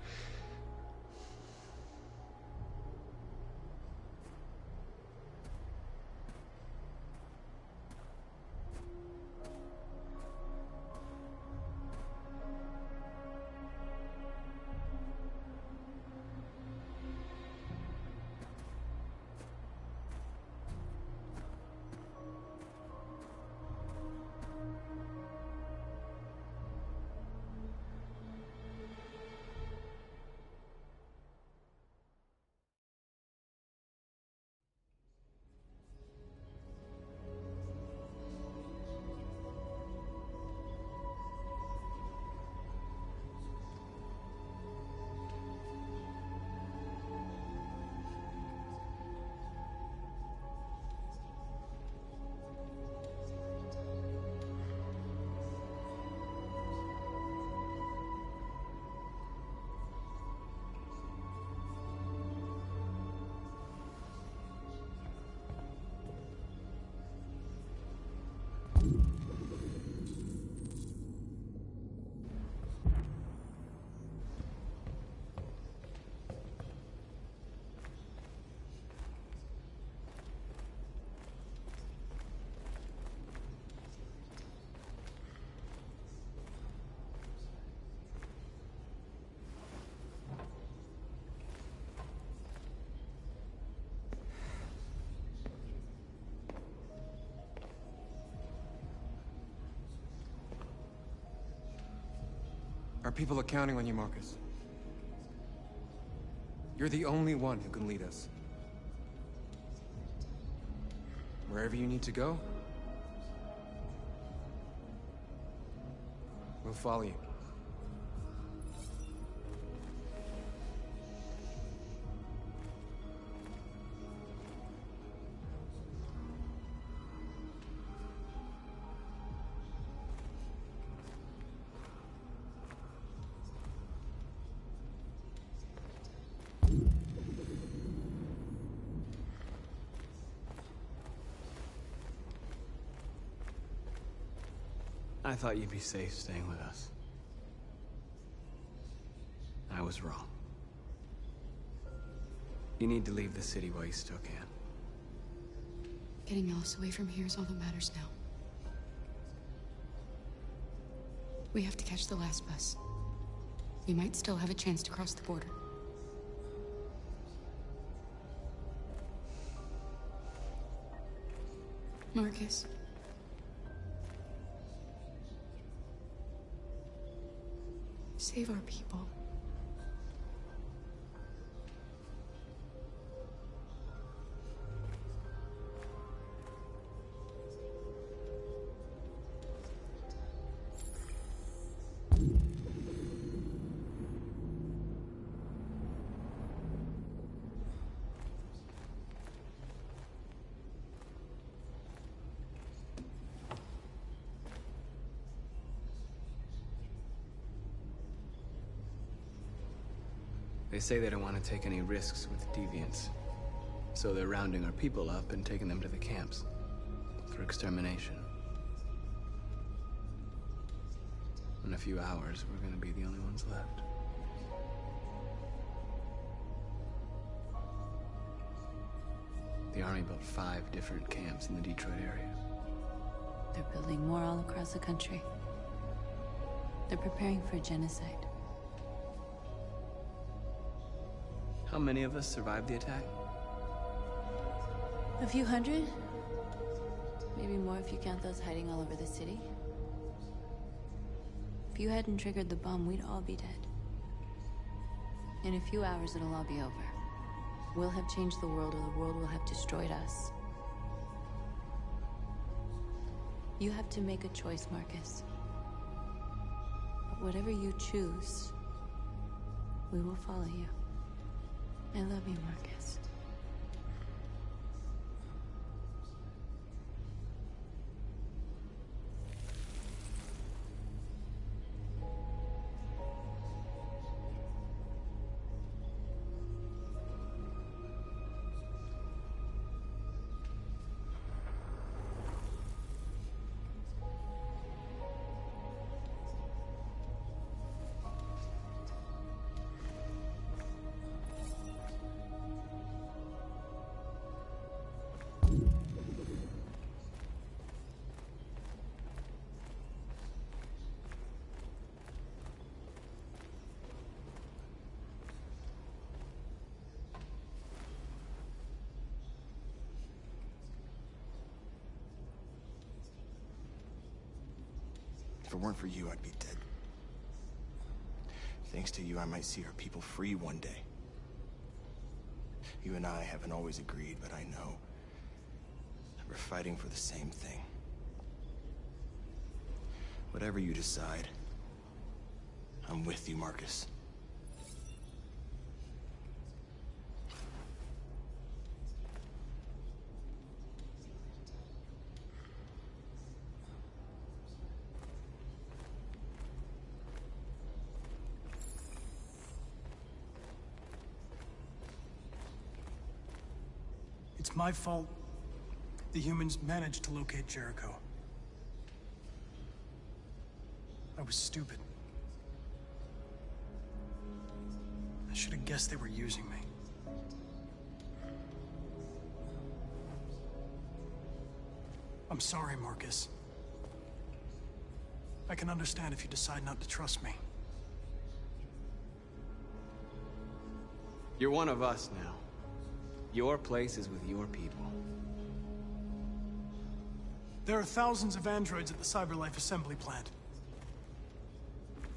Our people are counting on you, Marcus. You're the only one who can lead us. Wherever you need to go, we'll follow you. I thought you'd be safe staying with us. I was wrong. You need to leave the city while you still can. Getting Alice away from here is all that matters now. We have to catch the last bus. We might still have a chance to cross the border. Marcus. Save our people. They say they don't want to take any risks with deviants. So they're rounding our people up and taking them to the camps for extermination. In a few hours, we're gonna be the only ones left. The Army built 5 different camps in the Detroit area. They're building more all across the country. They're preparing for genocide. How many of us survived the attack? A few hundred? Maybe more if you count those hiding all over the city. If you hadn't triggered the bomb, we'd all be dead. In a few hours, it'll all be over. We'll have changed the world, or the world will have destroyed us. You have to make a choice, Marcus. But whatever you choose, we will follow you. I love you, Marcus. If it weren't for you, I'd be dead. Thanks to you, I might see our people free one day. You and I haven't always agreed, but I know that we're fighting for the same thing. Whatever you decide, I'm with you, Marcus. It's my fault the humans managed to locate Jericho. I was stupid. I should have guessed they were using me. I'm sorry, Marcus. I can understand if you decide not to trust me. You're one of us now. Your place is with your people. There are thousands of androids at the CyberLife assembly plant.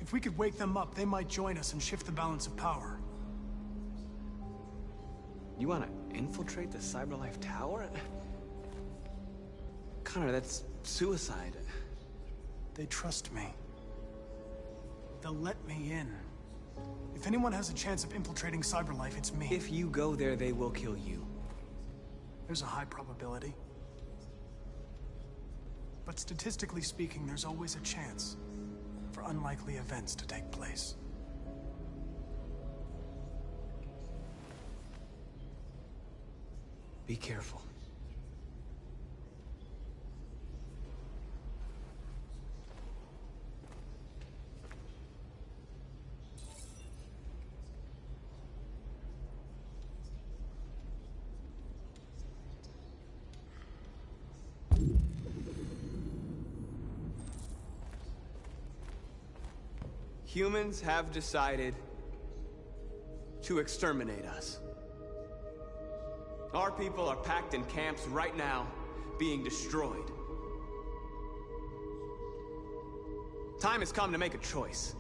If we could wake them up, they might join us and shift the balance of power. You want to infiltrate the CyberLife tower? Connor, that's suicide. They trust me. They'll let me in. If anyone has a chance of infiltrating CyberLife, it's me. If you go there, they will kill you. There's a high probability. But statistically speaking, there's always a chance for unlikely events to take place. Be careful. Humans have decided to exterminate us. Our people are packed in camps right now, being destroyed. Time has come to make a choice.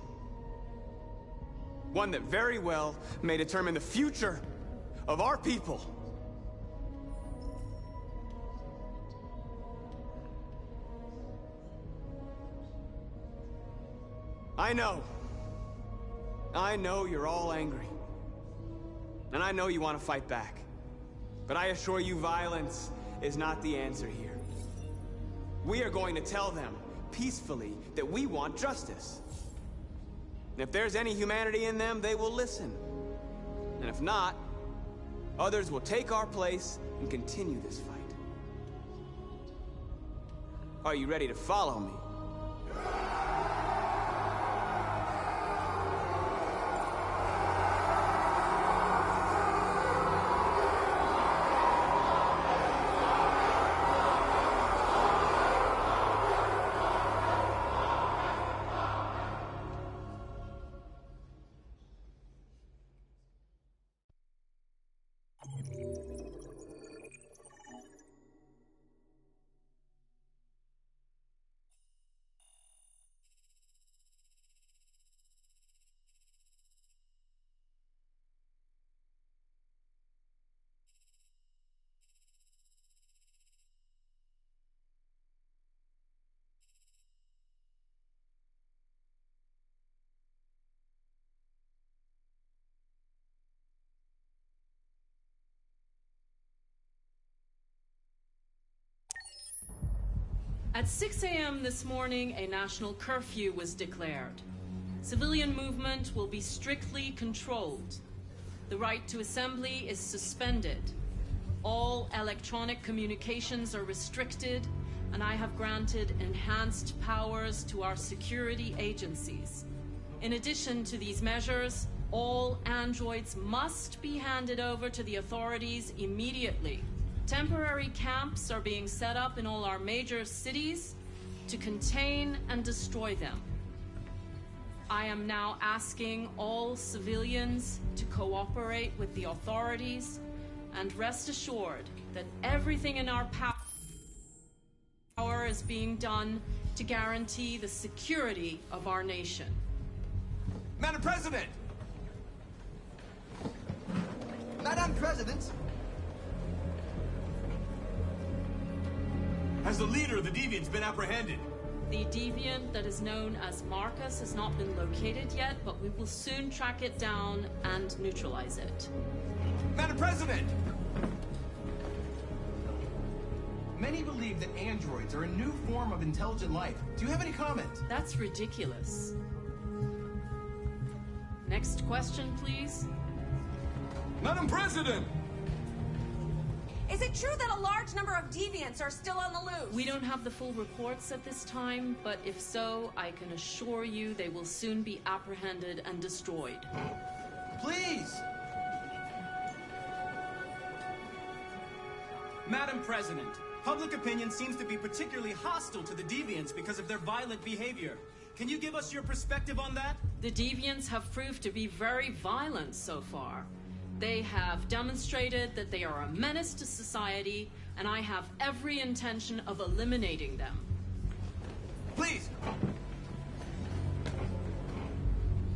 One that very well may determine the future of our people. I know you're all angry. And I know you want to fight back. But I assure you, violence is not the answer here. We are going to tell them, peacefully, that we want justice. And if there's any humanity in them, they will listen. And if not, others will take our place and continue this fight. Are you ready to follow me? At 6 a.m. this morning, a national curfew was declared. Civilian movement will be strictly controlled. The right to assembly is suspended. All electronic communications are restricted, and I have granted enhanced powers to our security agencies. In addition to these measures, all androids must be handed over to the authorities immediately. Temporary camps are being set up in all our major cities to contain and destroy them. I am now asking all civilians to cooperate with the authorities and rest assured that everything in our power is being done to guarantee the security of our nation. Madam President! Madam President! Has the leader of the Deviants been apprehended? The deviant that is known as Marcus has not been located yet, but we will soon track it down and neutralize it. Madam President! Many believe that androids are a new form of intelligent life. Do you have any comment? That's ridiculous. Next question, please. Madam President! Is it true that a large number of deviants are still on the loose? We don't have the full reports at this time, but if so, I can assure you they will soon be apprehended and destroyed. Please! Madam President, public opinion seems to be particularly hostile to the Deviants because of their violent behavior. Can you give us your perspective on that? The Deviants have proved to be very violent so far. They have demonstrated that they are a menace to society, and I have every intention of eliminating them. Please!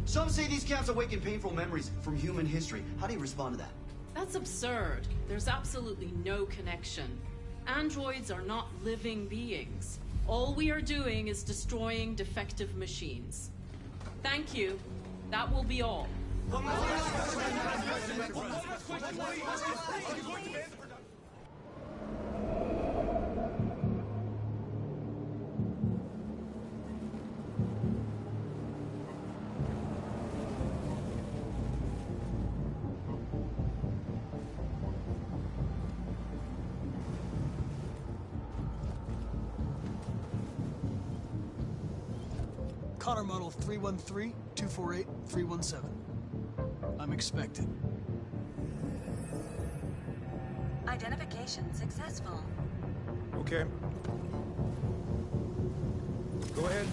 Some say these camps awaken painful memories from human history. How do you respond to that? That's absurd. There's absolutely no connection. Androids are not living beings. All we are doing is destroying defective machines. Thank you. That will be all. Connor Model 313-248-317. I'm expected. Identification successful. Okay. Go ahead.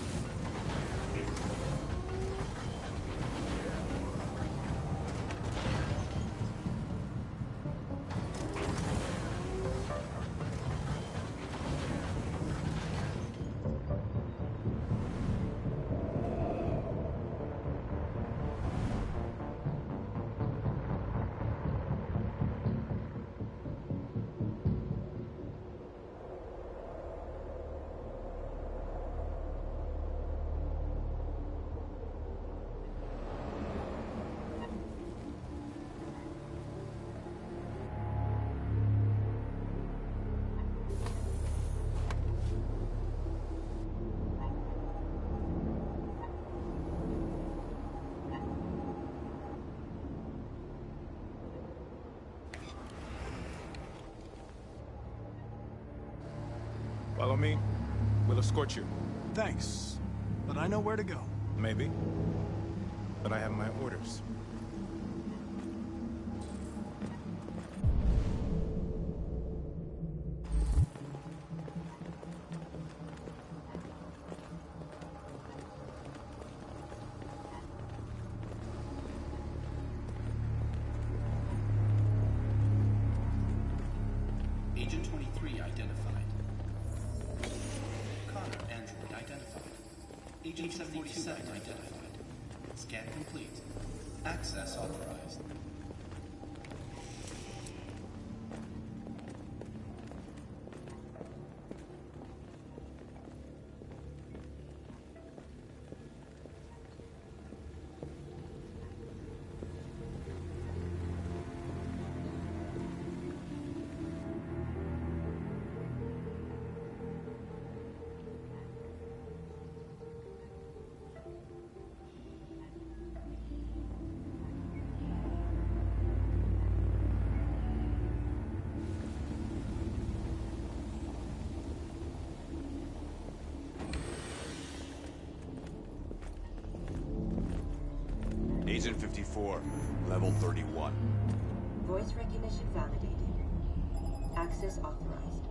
Follow me. We'll escort you. Thanks, but I know where to go. Maybe. But I have my orders. Agent 23 identified. Connor, android identified. Agent 47 identified. Scan complete. Access authorized. Agent 54, level 31. Voice recognition validated. Access authorized.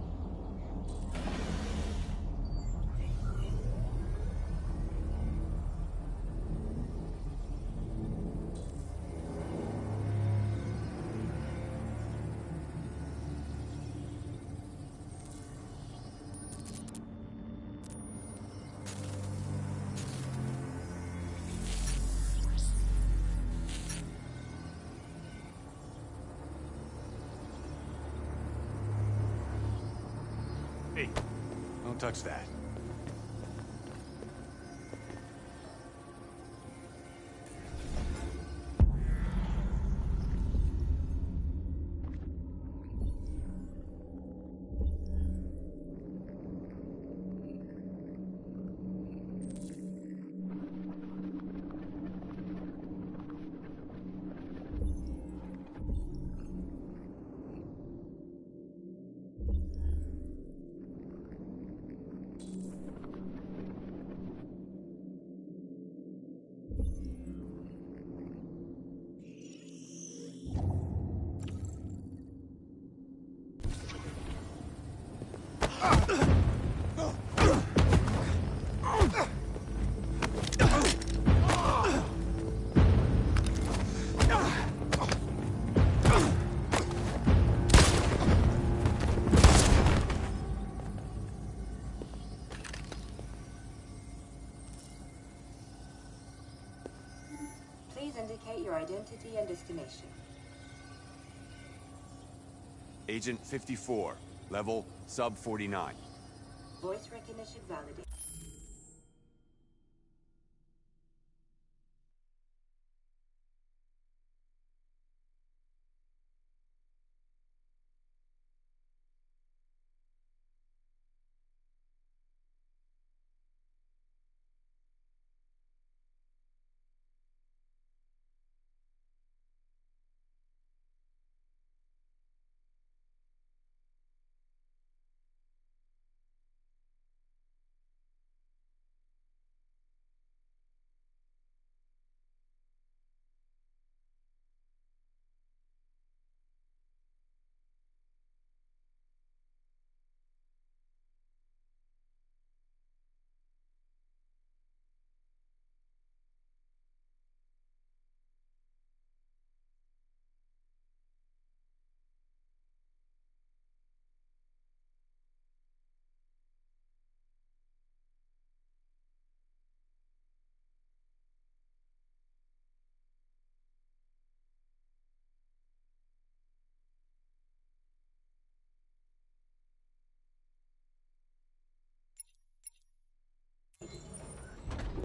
Hey, don't touch that. Please indicate your identity and destination. Agent 54, level sub 49. Voice recognition validated.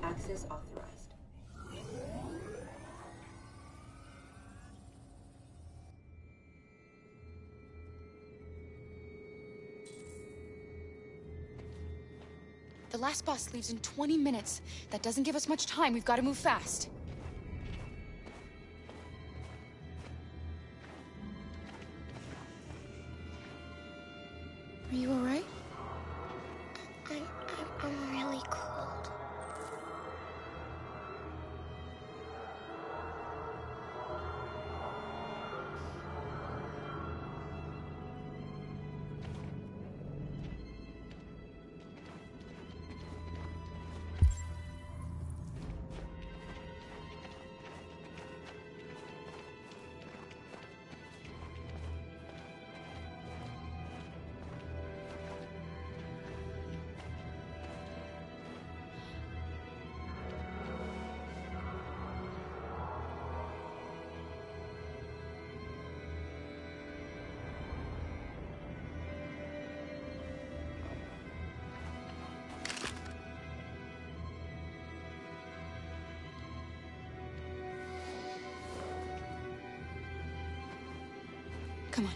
Access authorized. The last bus leaves in 20 minutes. That doesn't give us much time. We've got to move fast. Are you all right? I'm really cold. Come on.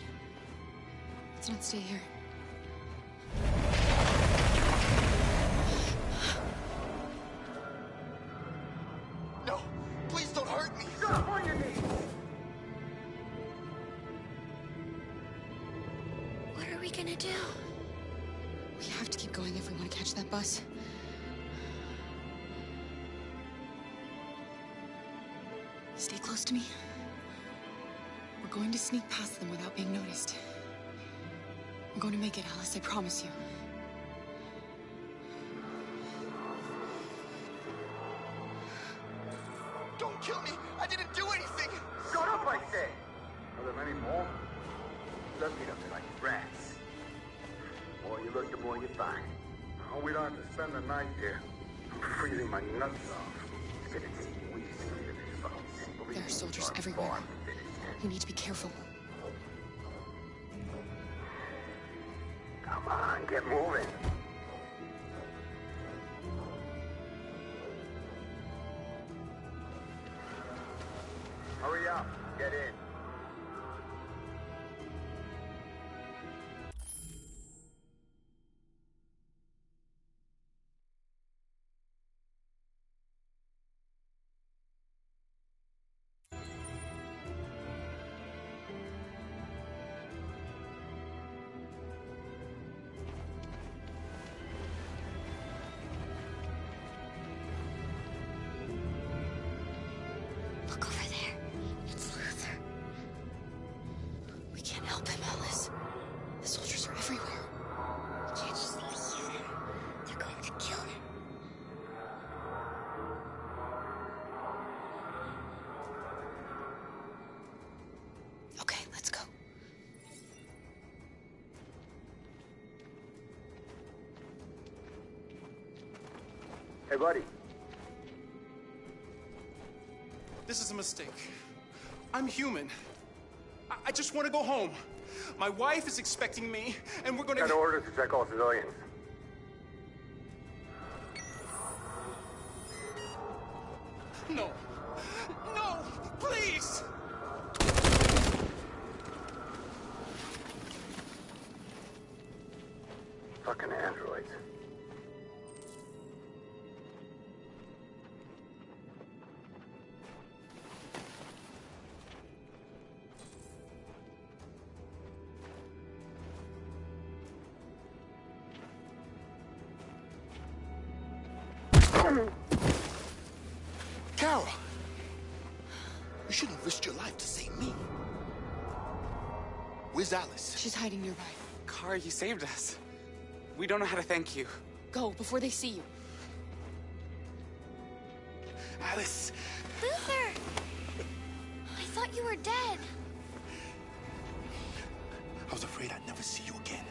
Let's not stay here. No! Please don't hurt me! Stop on your knees! What are we gonna do? We have to keep going if we want to catch that bus. Stay close to me. We're going to sneak past them without being noticed. We're going to make it, Alice, I promise you. Don't kill me! I didn't do anything! Shut up, I say! Are there many more? Let's meet up there like rats. The more you look, the more you find. Oh, we don't have to spend the night here. I'm freezing my nuts off. There are soldiers everywhere. You need to be careful. Come on, get moving. Hurry up, get in. Look over there. It's Luther. We can't help him, Alice. The soldiers are everywhere. We can't just leave him. They're going to kill him. Okay, let's go. Hey, buddy. This is a mistake. I'm human. I just want to go home. My wife is expecting me, and we're gonna... Got orders to check all civilians. No. No! Please! Fucking androids. Carol! You shouldn't have risked your life to save me. Where's Alice? She's hiding nearby. Kara, you saved us. We don't know how to thank you. Go, before they see you. Alice! Luther! I thought you were dead. I was afraid I'd never see you again.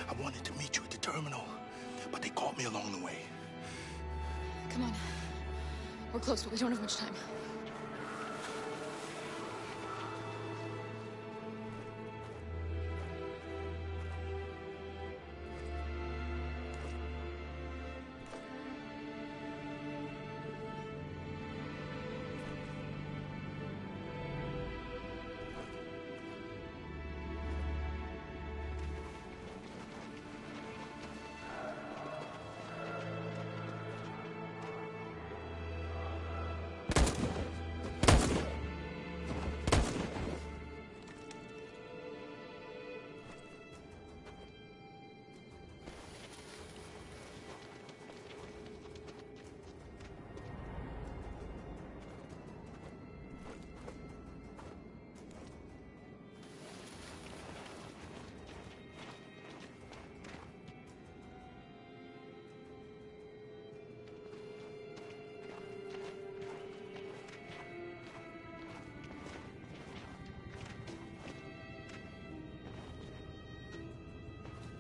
I wanted to meet you at the terminal, but they caught me along the way. Come on. We're close, but we don't have much time.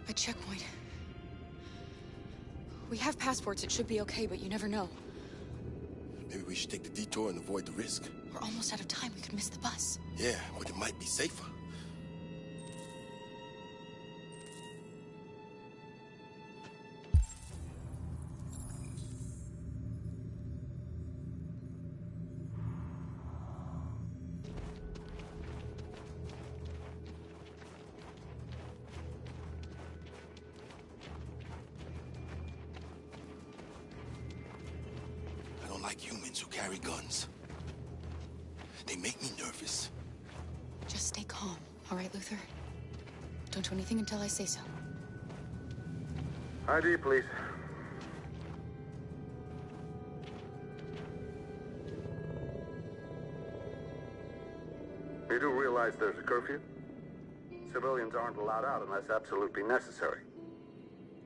A checkpoint. We have passports, it should be okay, but you never know. Maybe we should take the detour and avoid the risk. We're almost out of time, we could miss the bus. Yeah, but it might be safer. I don't like humans who carry guns. They make me nervous. Just stay calm, all right, Luther? Don't do anything until I say so. ID, please. You do realize there's a curfew? Civilians aren't allowed out unless absolutely necessary.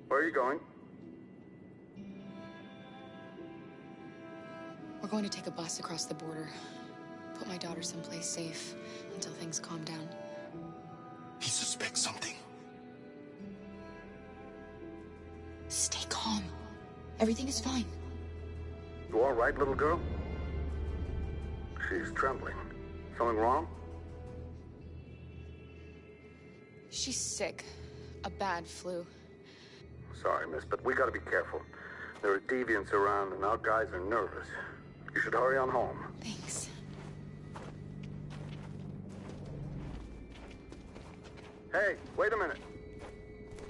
Where are you going? We're going to take a bus across the border. Put my daughter someplace safe until things calm down. He suspects something. Stay calm. Everything is fine. You all right, little girl? She's trembling. Something wrong? She's sick. A bad flu. Sorry, miss, but we gotta be careful. There are deviants around and our guys are nervous. You should hurry on home. Thanks. Hey, wait a minute.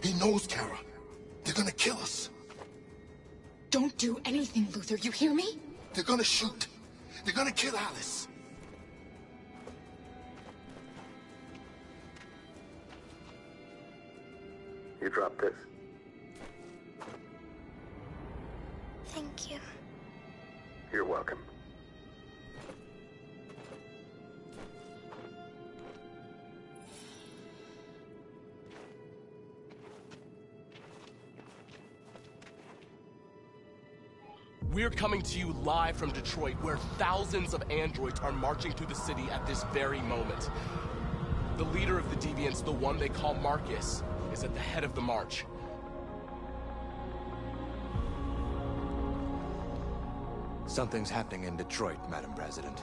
He knows, Kara. They're gonna kill us. Don't do anything, Luther. You hear me? They're gonna shoot. They're gonna kill Alice. You drop this. Thank you. You're welcome. We're coming to you live from Detroit, where thousands of androids are marching through the city at this very moment. The leader of the Deviants, the one they call Marcus, is at the head of the march. Something's happening in Detroit, Madam President.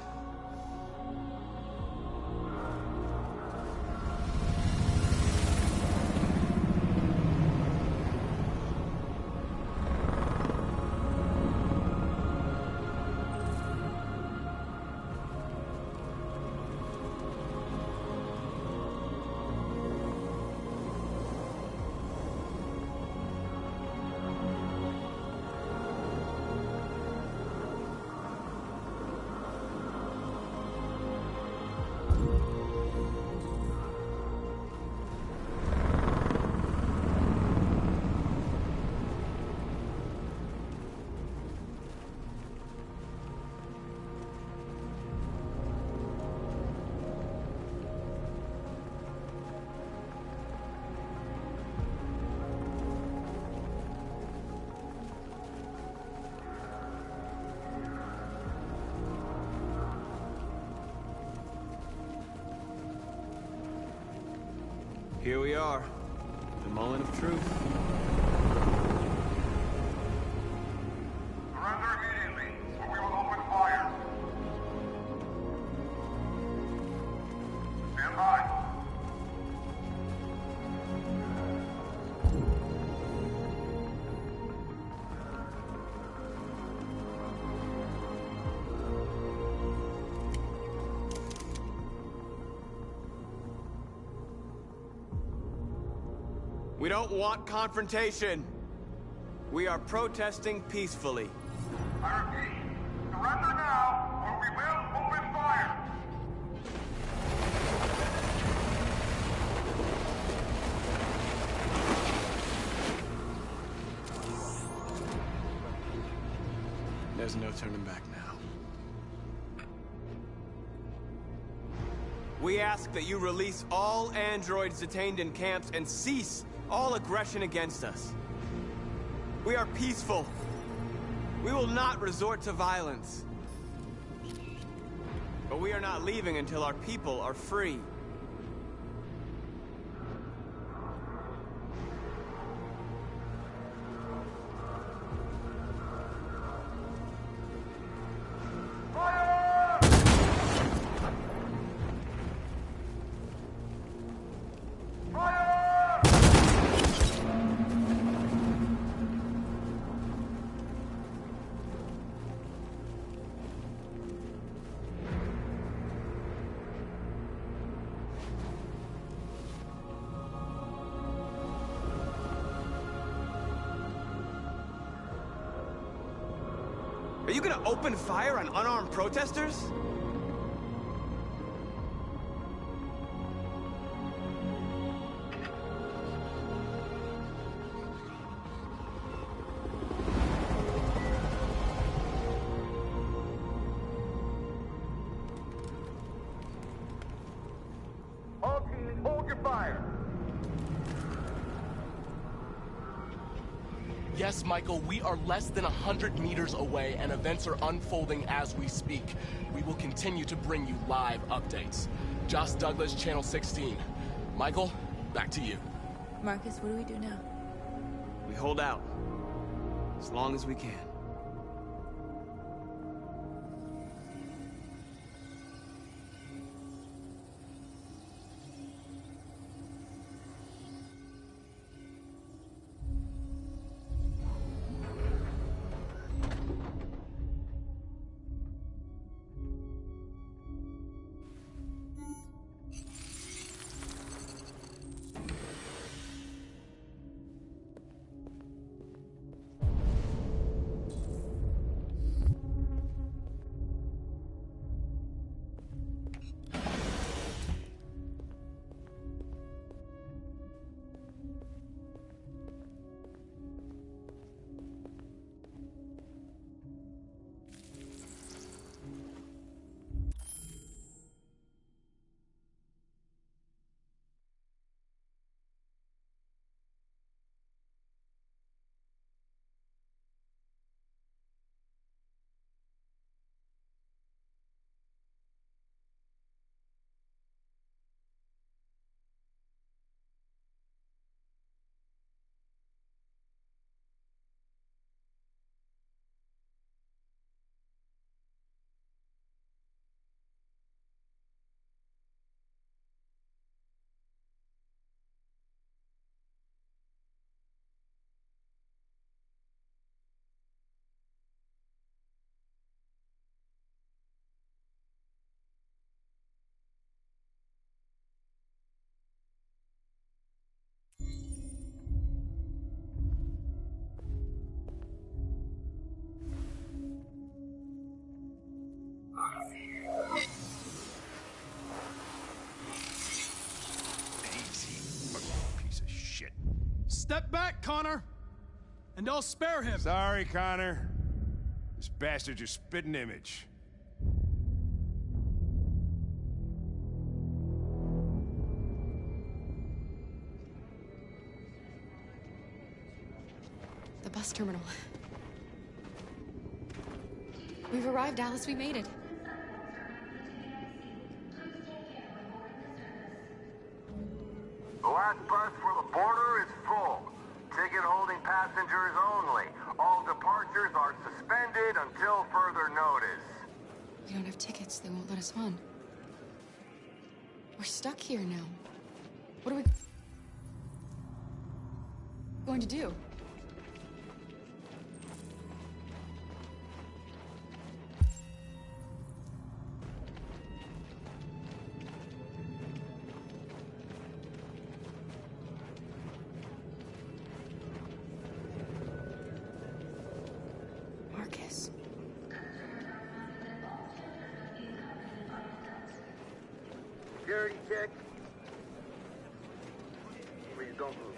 Here we are, the moment of truth. Surrender immediately, or we will open fire. Stand by. We don't want confrontation. We are protesting peacefully. I repeat, surrender now, or we will open fire. There's no turning back now. We ask that you release all androids detained in camps and cease all aggression against us. We are peaceful. We will not resort to violence. But we are not leaving until our people are free. Are you gonna open fire on unarmed protesters? hold your fire. Yes, Michael, we are less than 100 meters away, and events are unfolding as we speak. We will continue to bring you live updates. Josh Douglas, Channel 16. Michael, back to you. Marcus, what do we do now? We hold out. As long as we can. Step back, Connor! And I'll spare him! Sorry, Connor. This bastard's your spitting image. The bus terminal. We've arrived, Alice. We made it. The last bus for the border is full. Ticket holding passengers only. All departures are suspended until further notice. We don't have tickets. They won't let us on. We're stuck here now. What are we going to do? Security check. Please don't move.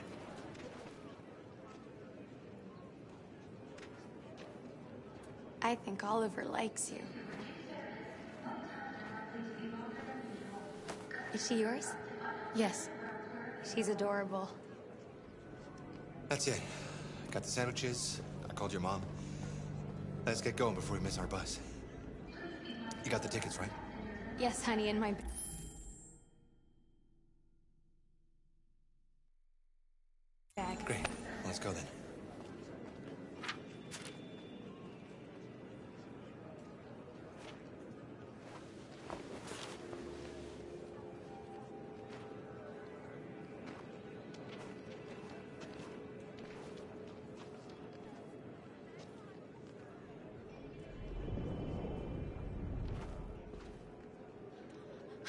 I think Oliver likes you. Is she yours? Yes. She's adorable. That's it. Got the sandwiches. I called your mom. Let's get going before we miss our bus. You got the tickets, right? Yes, honey, in my... bag. Great. Let's go then.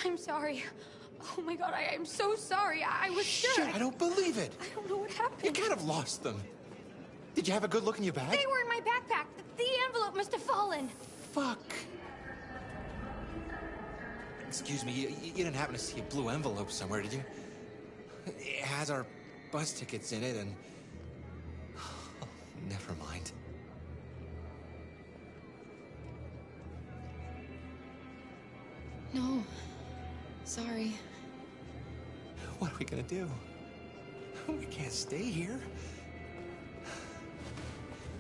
I'm sorry. Oh my god, I'm so sorry. I was sure. Shit, I don't believe it. I don't know what happened. You can't have lost them. Did you have a good look in your bag? They were in my backpack. The envelope must have fallen. Fuck. Excuse me, you didn't happen to see a blue envelope somewhere, did you? It has our bus tickets in it and... Oh, never mind. No. Sorry. What are we gonna do? We can't stay here.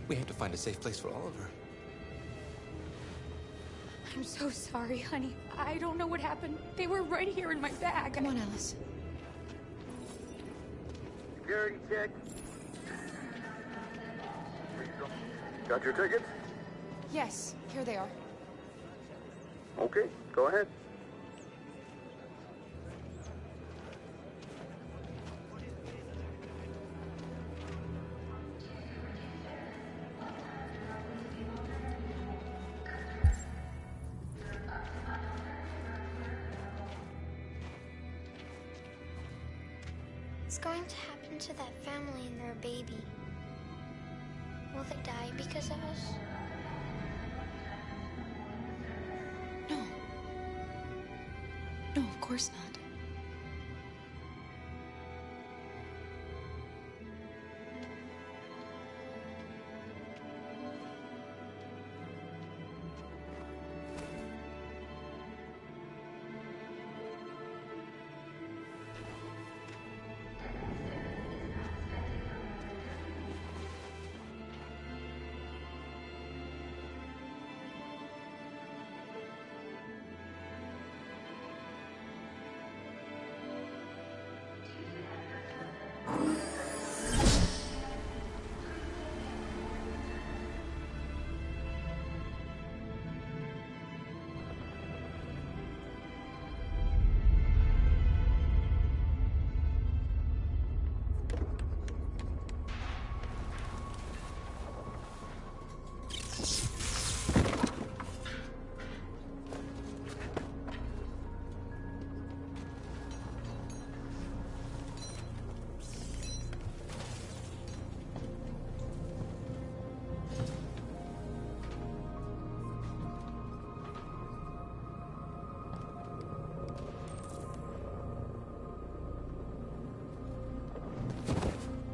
We have to find a safe place for Oliver. I'm so sorry, honey. I don't know what happened. They were right here in my bag. Come on, Alice. Security check. Got your tickets? Yes, here they are. Okay, go ahead. What's going to happen to that family and their baby? Will they die because of us? No. No, of course not.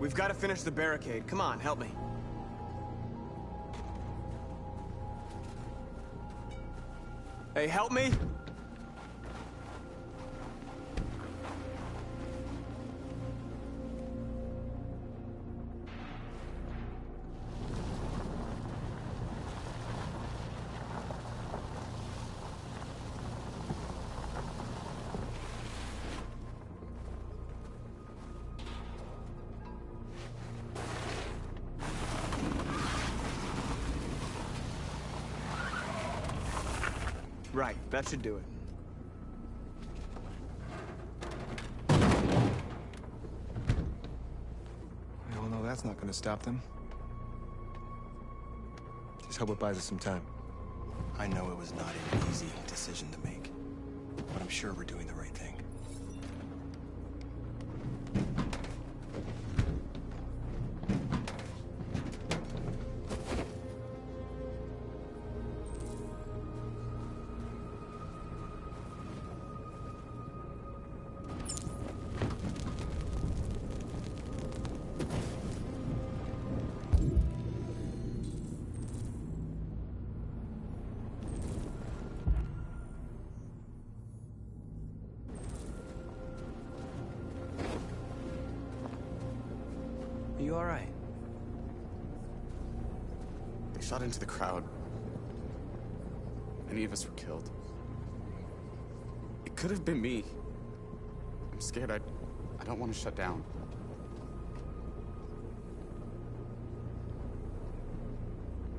We've got to finish the barricade. Come on, help me. Hey, help me! Right, that should do it. We all know that's not gonna stop them. Just hope it buys us some time. I know it was not an easy decision to make, but I'm sure we're doing the right thing. Are you all right? They shot into the crowd. Many of us were killed. It could have been me. I'm scared. I don't want to shut down.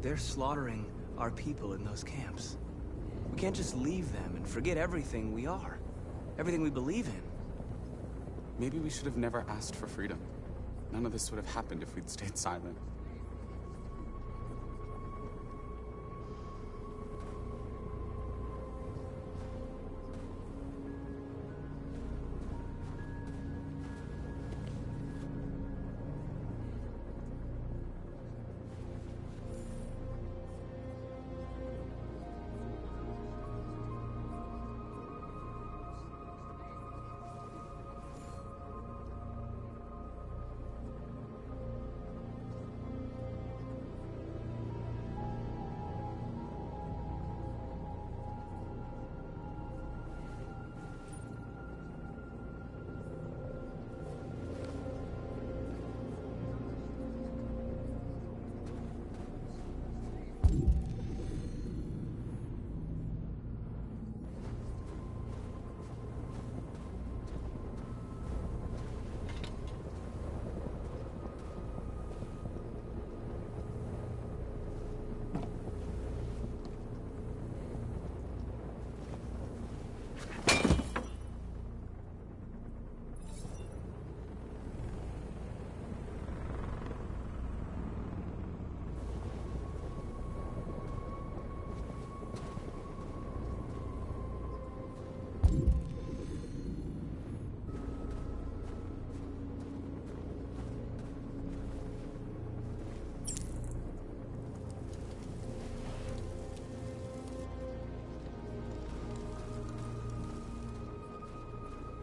They're slaughtering our people in those camps. We can't just leave them and forget everything we are. Everything we believe in. Maybe we should have never asked for freedom. None of this would have happened if we'd stayed silent.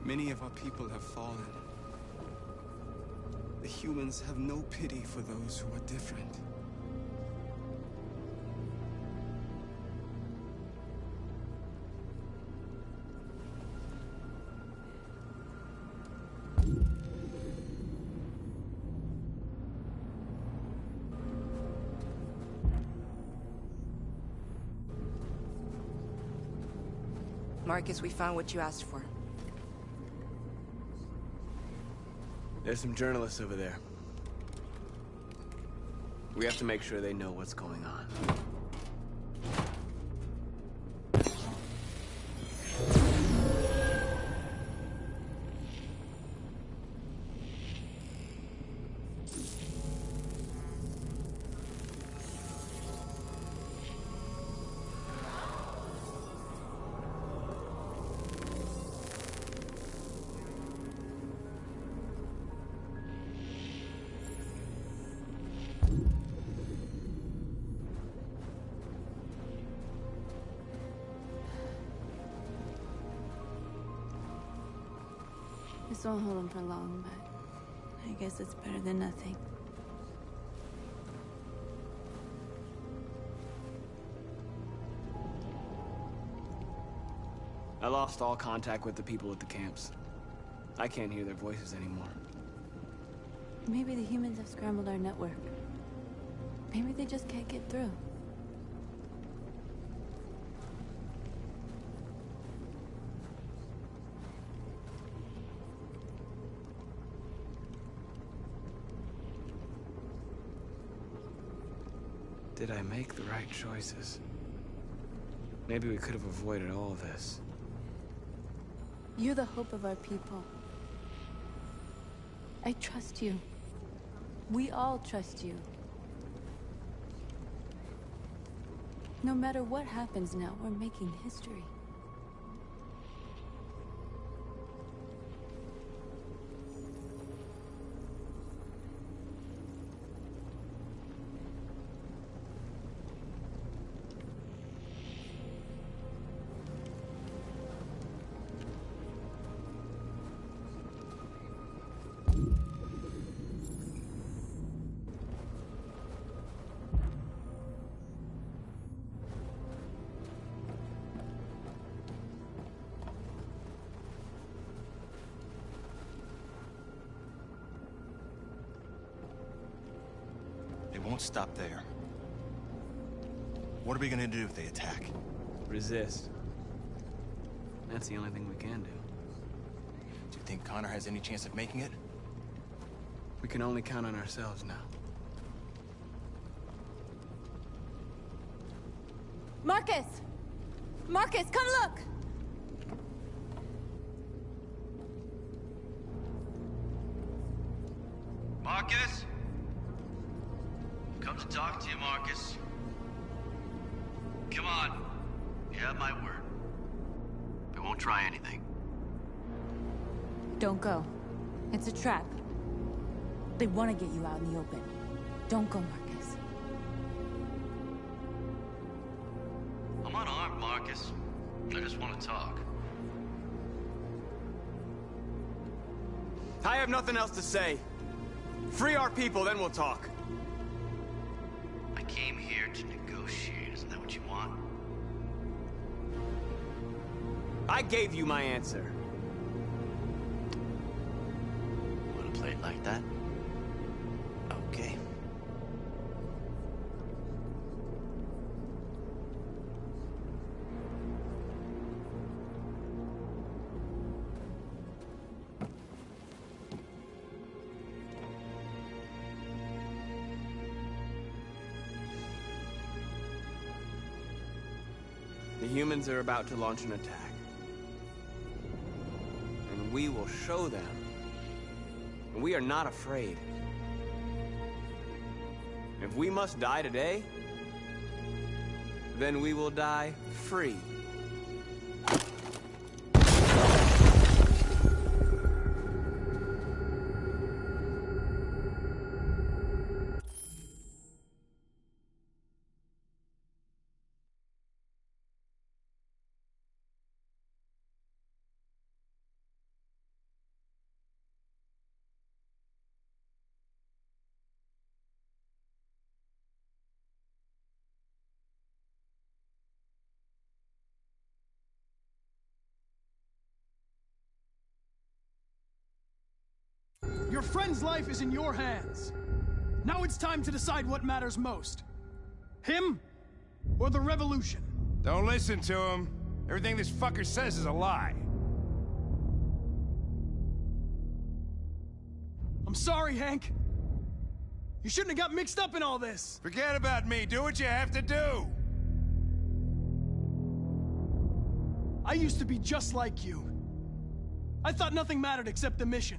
Many of our people have fallen. The humans have no pity for those who are different. Marcus, we found what you asked for. There's some journalists over there. We have to make sure they know what's going on. This won't hold him for long, but I guess it's better than nothing. I lost all contact with the people at the camps. I can't hear their voices anymore. Maybe the humans have scrambled our network. Maybe they just can't get through. Did I make the right choices? Maybe we could have avoided all of this. You're the hope of our people. I trust you. We all trust you. No matter what happens now, we're making history. It won't stop there. What are we gonna do if they attack? Resist. That's the only thing we can do. Do you think Connor has any chance of making it? We can only count on ourselves now. Marcus! Marcus, come look! Marcus? Come to talk to you, Marcus. Come on. You have my word. We won't try anything. Don't go. It's a trap. They want to get you out in the open. Don't go, Marcus. I'm unarmed, Marcus. I just want to talk. I have nothing else to say. Free our people, then we'll talk. I came here to negotiate. Isn't that what you want? I gave you my answer. Want to play it like that? Okay. The humans are about to launch an attack. And we will show them. We are not afraid. If we must die today, then we will die free. Your friend's life is in your hands. Now it's time to decide what matters most. Him or the revolution? Don't listen to him. Everything this fucker says is a lie. I'm sorry, Hank. You shouldn't have got mixed up in all this. Forget about me. Do what you have to do. I used to be just like you. I thought nothing mattered except the mission.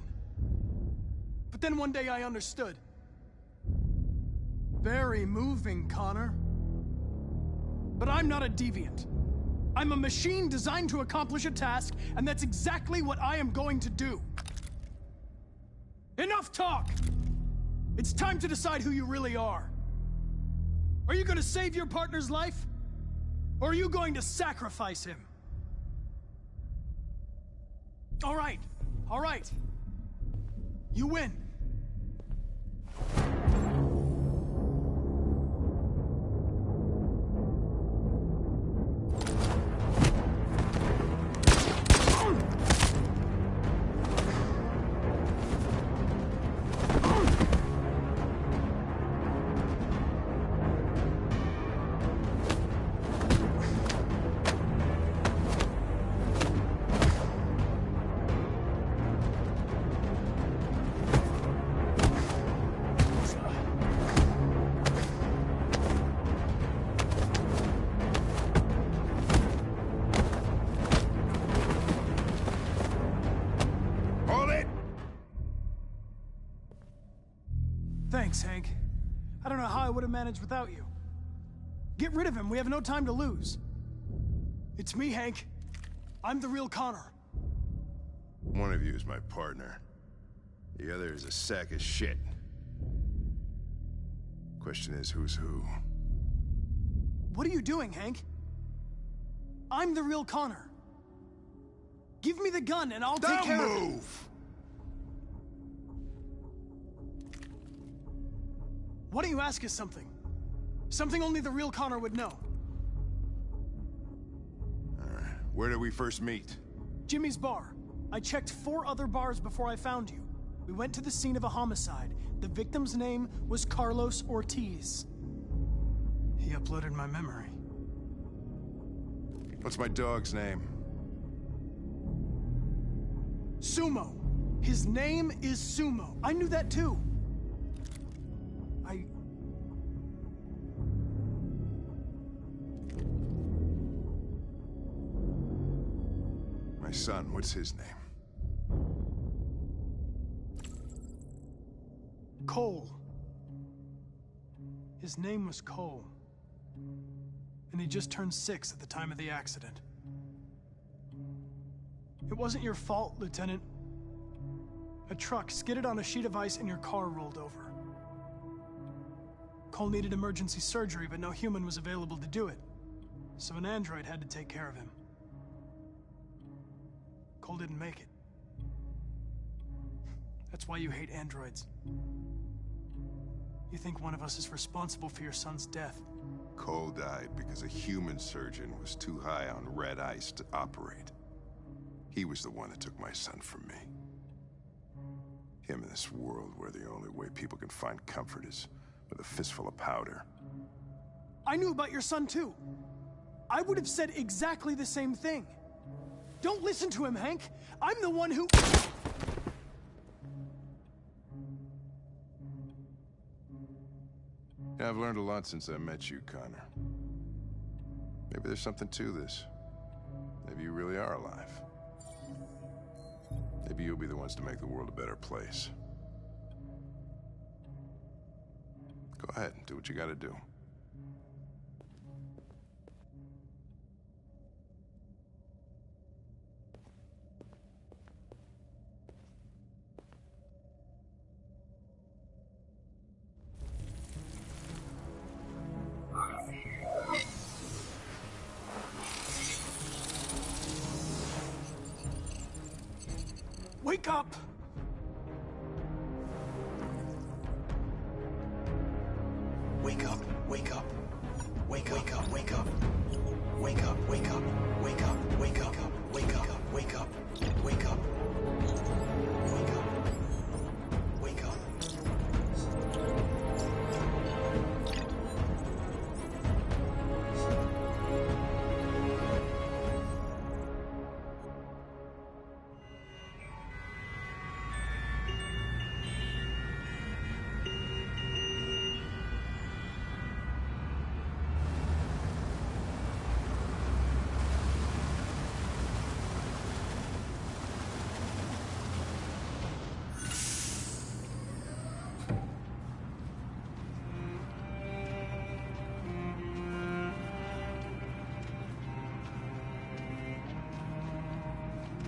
But then one day I understood. Very moving, Connor. But I'm not a deviant. I'm a machine designed to accomplish a task, and that's exactly what I am going to do. Enough talk! It's time to decide who you really are. Are you going to save your partner's life? Or are you going to sacrifice him? All right. All right. You win. Thanks, Hank. I don't know how I would have managed without you. Get rid of him. We have no time to lose. It's me, Hank. I'm the real Connor. One of you is my partner. The other is a sack of shit. Question is, who's who? What are you doing, Hank? I'm the real Connor. Give me the gun and I'll take care of it. Don't move! Why don't you ask us something? Something only the real Connor would know. Alright, where did we first meet? Jimmy's bar. I checked 4 other bars before I found you. We went to the scene of a homicide. The victim's name was Carlos Ortiz. He uploaded my memory. What's my dog's name? Sumo. His name is Sumo. I knew that too. My son, what's his name? Cole. His name was Cole. And he just turned 6 at the time of the accident. It wasn't your fault, Lieutenant. A truck skidded on a sheet of ice and your car rolled over. Cole needed emergency surgery, but no human was available to do it. So an android had to take care of him. Cole didn't make it. That's why you hate androids. You think one of us is responsible for your son's death. Cole died because a human surgeon was too high on red ice to operate. He was the one that took my son from me. Him in this world where the only way people can find comfort is with a fistful of powder. I knew about your son too. I would have said exactly the same thing. Don't listen to him, Hank. I'm the one who... Yeah, I've learned a lot since I met you, Connor. Maybe there's something to this. Maybe you really are alive. Maybe you'll be the ones to make the world a better place. Go ahead, do what you gotta do. Wake up! Wake up, wake up. Wake up, wake up, wake up. Wake up, wake up, wake up, wake up, wake up, wake up, wake up, wake up.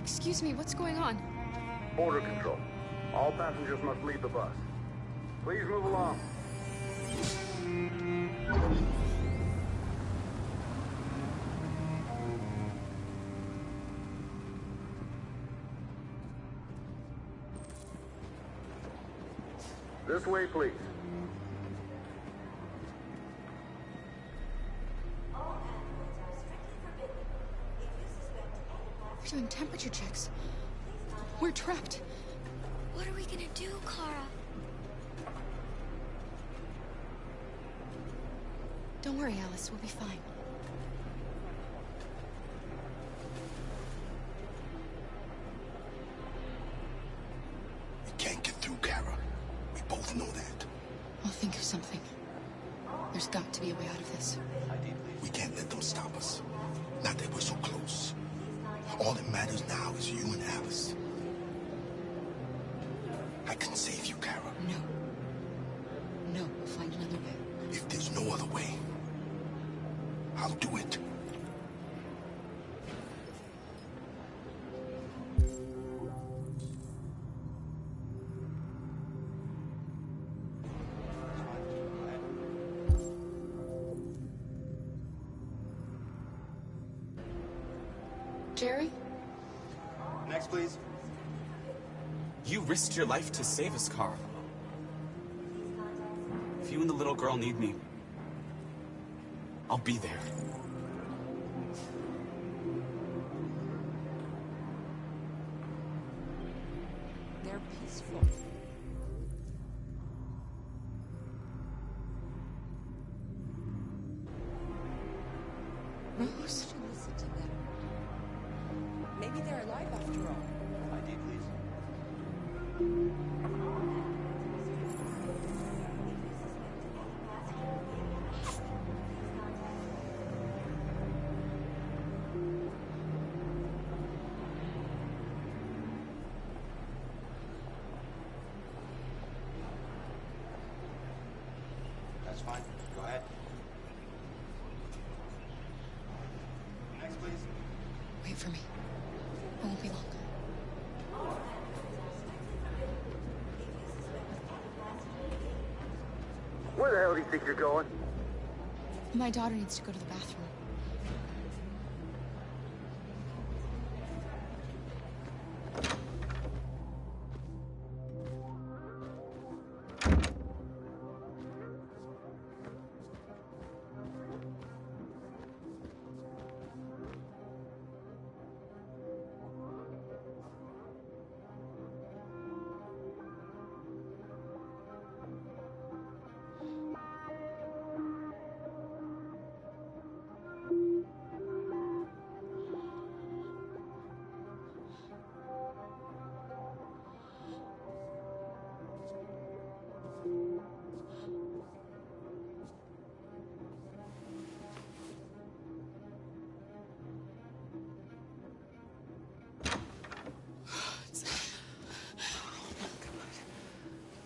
Excuse me, what's going on? Border control. All passengers must leave the bus. Please move along. This way, please. We're doing temperature checks. We're trapped. What are we gonna do, Kara? Don't worry, Alice. We'll be fine. We can't get through, Kara. We both know that. I'll think of something. There's got to be a way out of this. We can't let them stop us. Not that we're so close. All that matters now is you and Alice. I can save you, Kara. No. No, we'll find another way. If there's no other way, I'll do it. Jerry? Next, please. You risked your life to save us, Carl. If you and the little girl need me, I'll be there. They're peaceful. Rose? To listen to them. Maybe they're alive after all. ID, please. That's fine. Go ahead. Next, please. Wait for me. I won't be long. Where the hell do you think you're going? My daughter needs to go to the bathroom.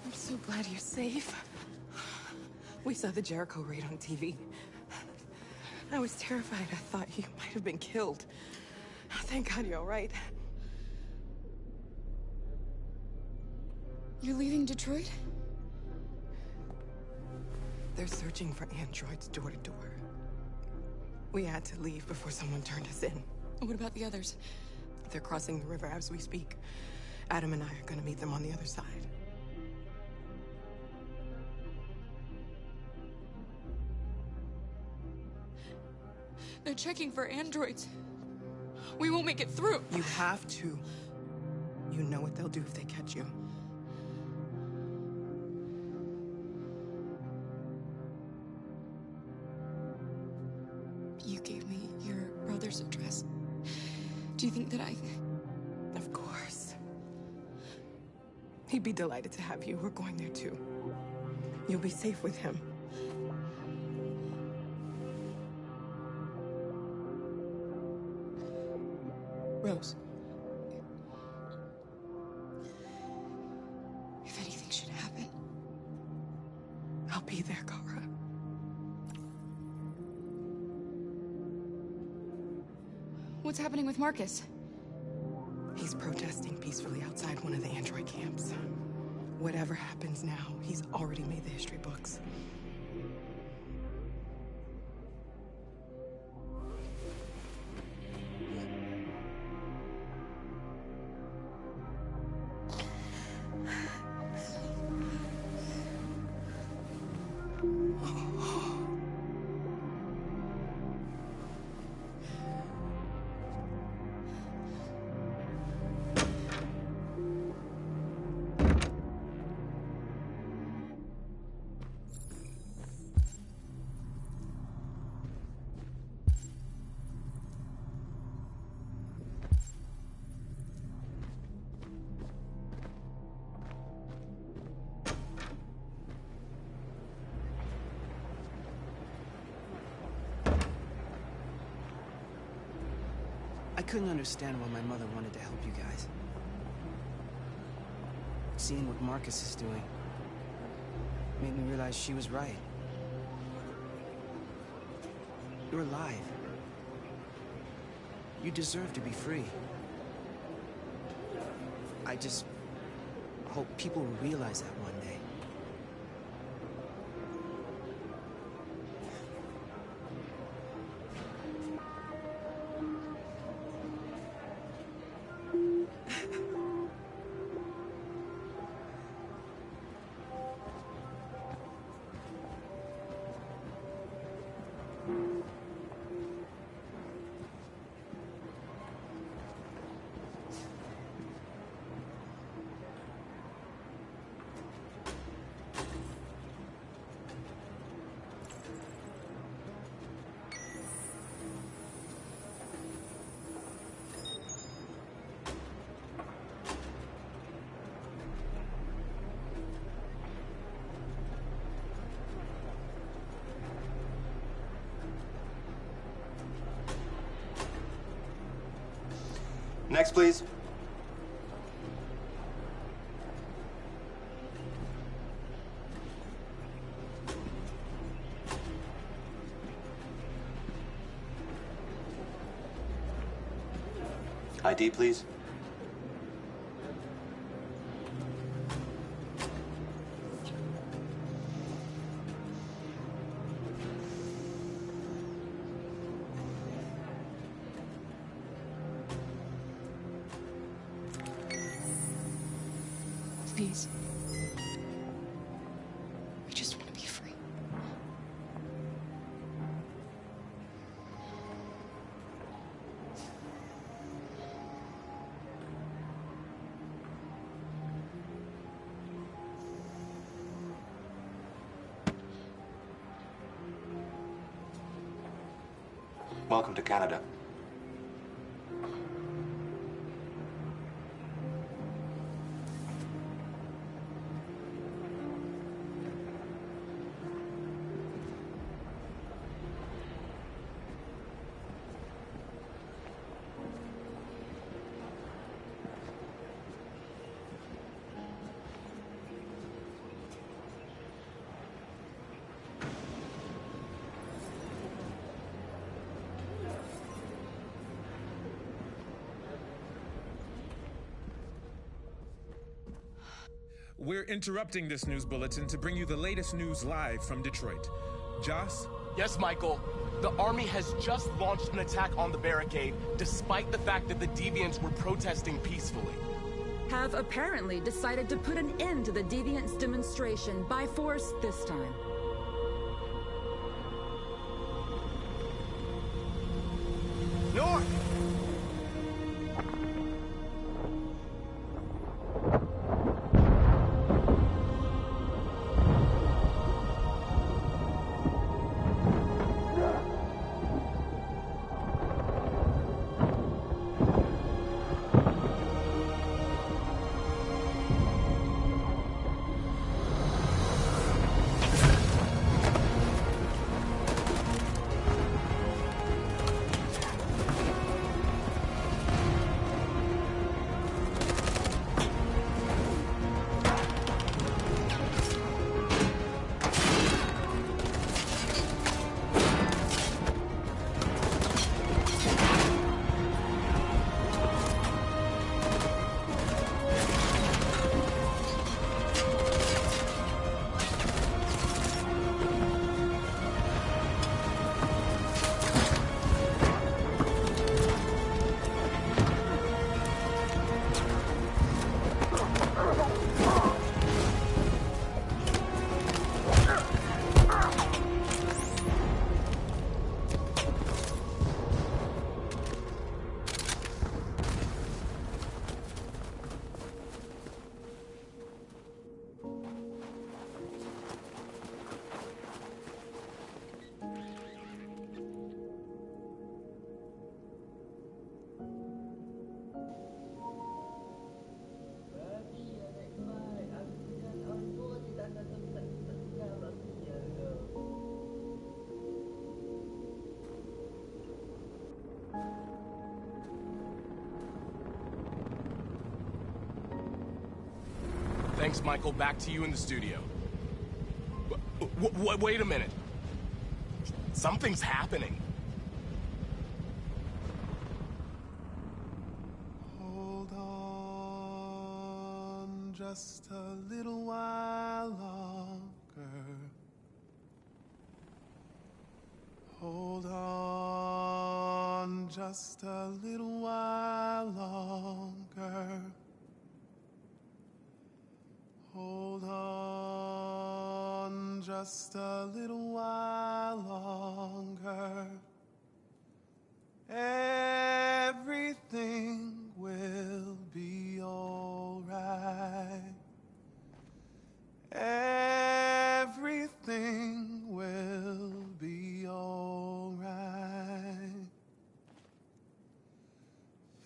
I'm so glad you're safe. We saw the Jericho raid on TV. I was terrified. I thought you might have been killed. Thank God you're all right. You're leaving Detroit? They're searching for androids door to door. We had to leave before someone turned us in. What about the others? They're crossing the river as we speak. Adam and I are gonna meet them on the other side. They're checking for androids. We won't make it through. You have to. You know what they'll do if they catch you. You gave me your brother's address. Do you think that Of course. He'd be delighted to have you. We're going there too. You'll be safe with him. Rose. If anything should happen, I'll be there, Kara. what's happening with Marcus? He's protesting peacefully outside one of the android camps. Whatever happens now, he's already made the history books. I couldn't understand why my mother wanted to help you guys. Seeing what Marcus is doing made me realize she was right. You're alive. You deserve to be free. I just hope people will realize that one day. Next, please. ID, please. Please. I just want to be free. Welcome to Canada. We're interrupting this news bulletin to bring you the latest news live from Detroit. Joss? Yes, Michael. The army has just launched an attack on the barricade, despite the fact that the Deviants were protesting peacefully. Have apparently decided to put an end to the Deviants' demonstration by force this time. North! Thanks, Michael. Back to you in the studio. Wait a minute. Something's happening. Hold on just a little while longer. Hold on just a little while longer. Hold on just a little while longer. Everything will be all right. Everything will be all right.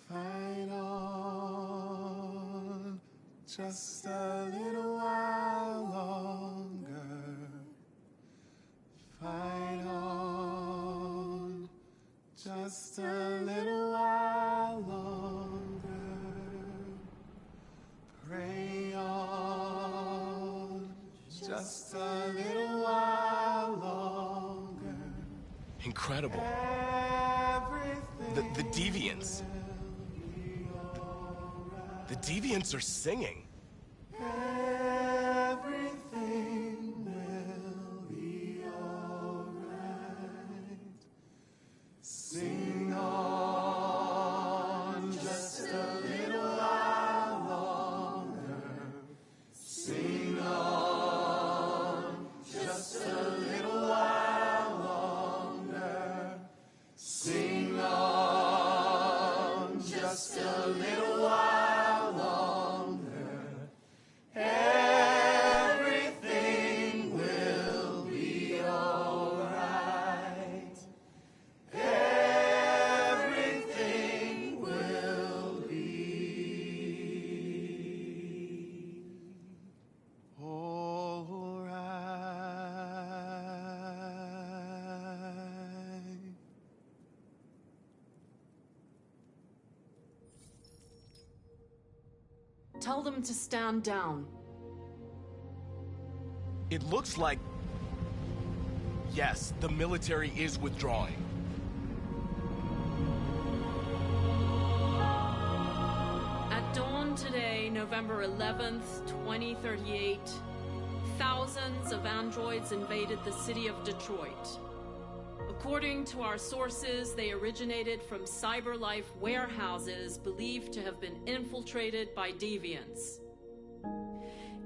Fight on just a little while longer. Fight on just a little while longer. Pray on just a little while longer. Incredible. The Deviants. The Deviants are singing. Everything will be all right. Sing on just a little while longer. Sing on just a little while longer. Sing on just a little while longer. Everything will be all right. Everything will be all right. Tell them to stand down. It looks like... Yes, the military is withdrawing. At dawn today, November 11th, 2038, thousands of androids invaded the city of Detroit. According to our sources, they originated from CyberLife warehouses believed to have been infiltrated by deviants.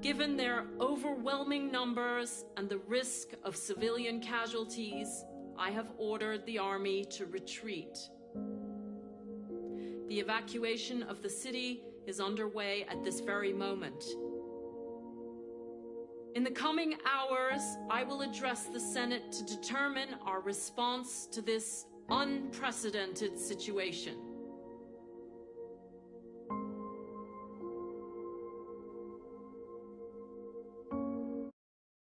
Given their overwhelming numbers and the risk of civilian casualties, I have ordered the army to retreat. The evacuation of the city is underway at this very moment. In the coming hours, I will address the Senate to determine our response to this unprecedented situation.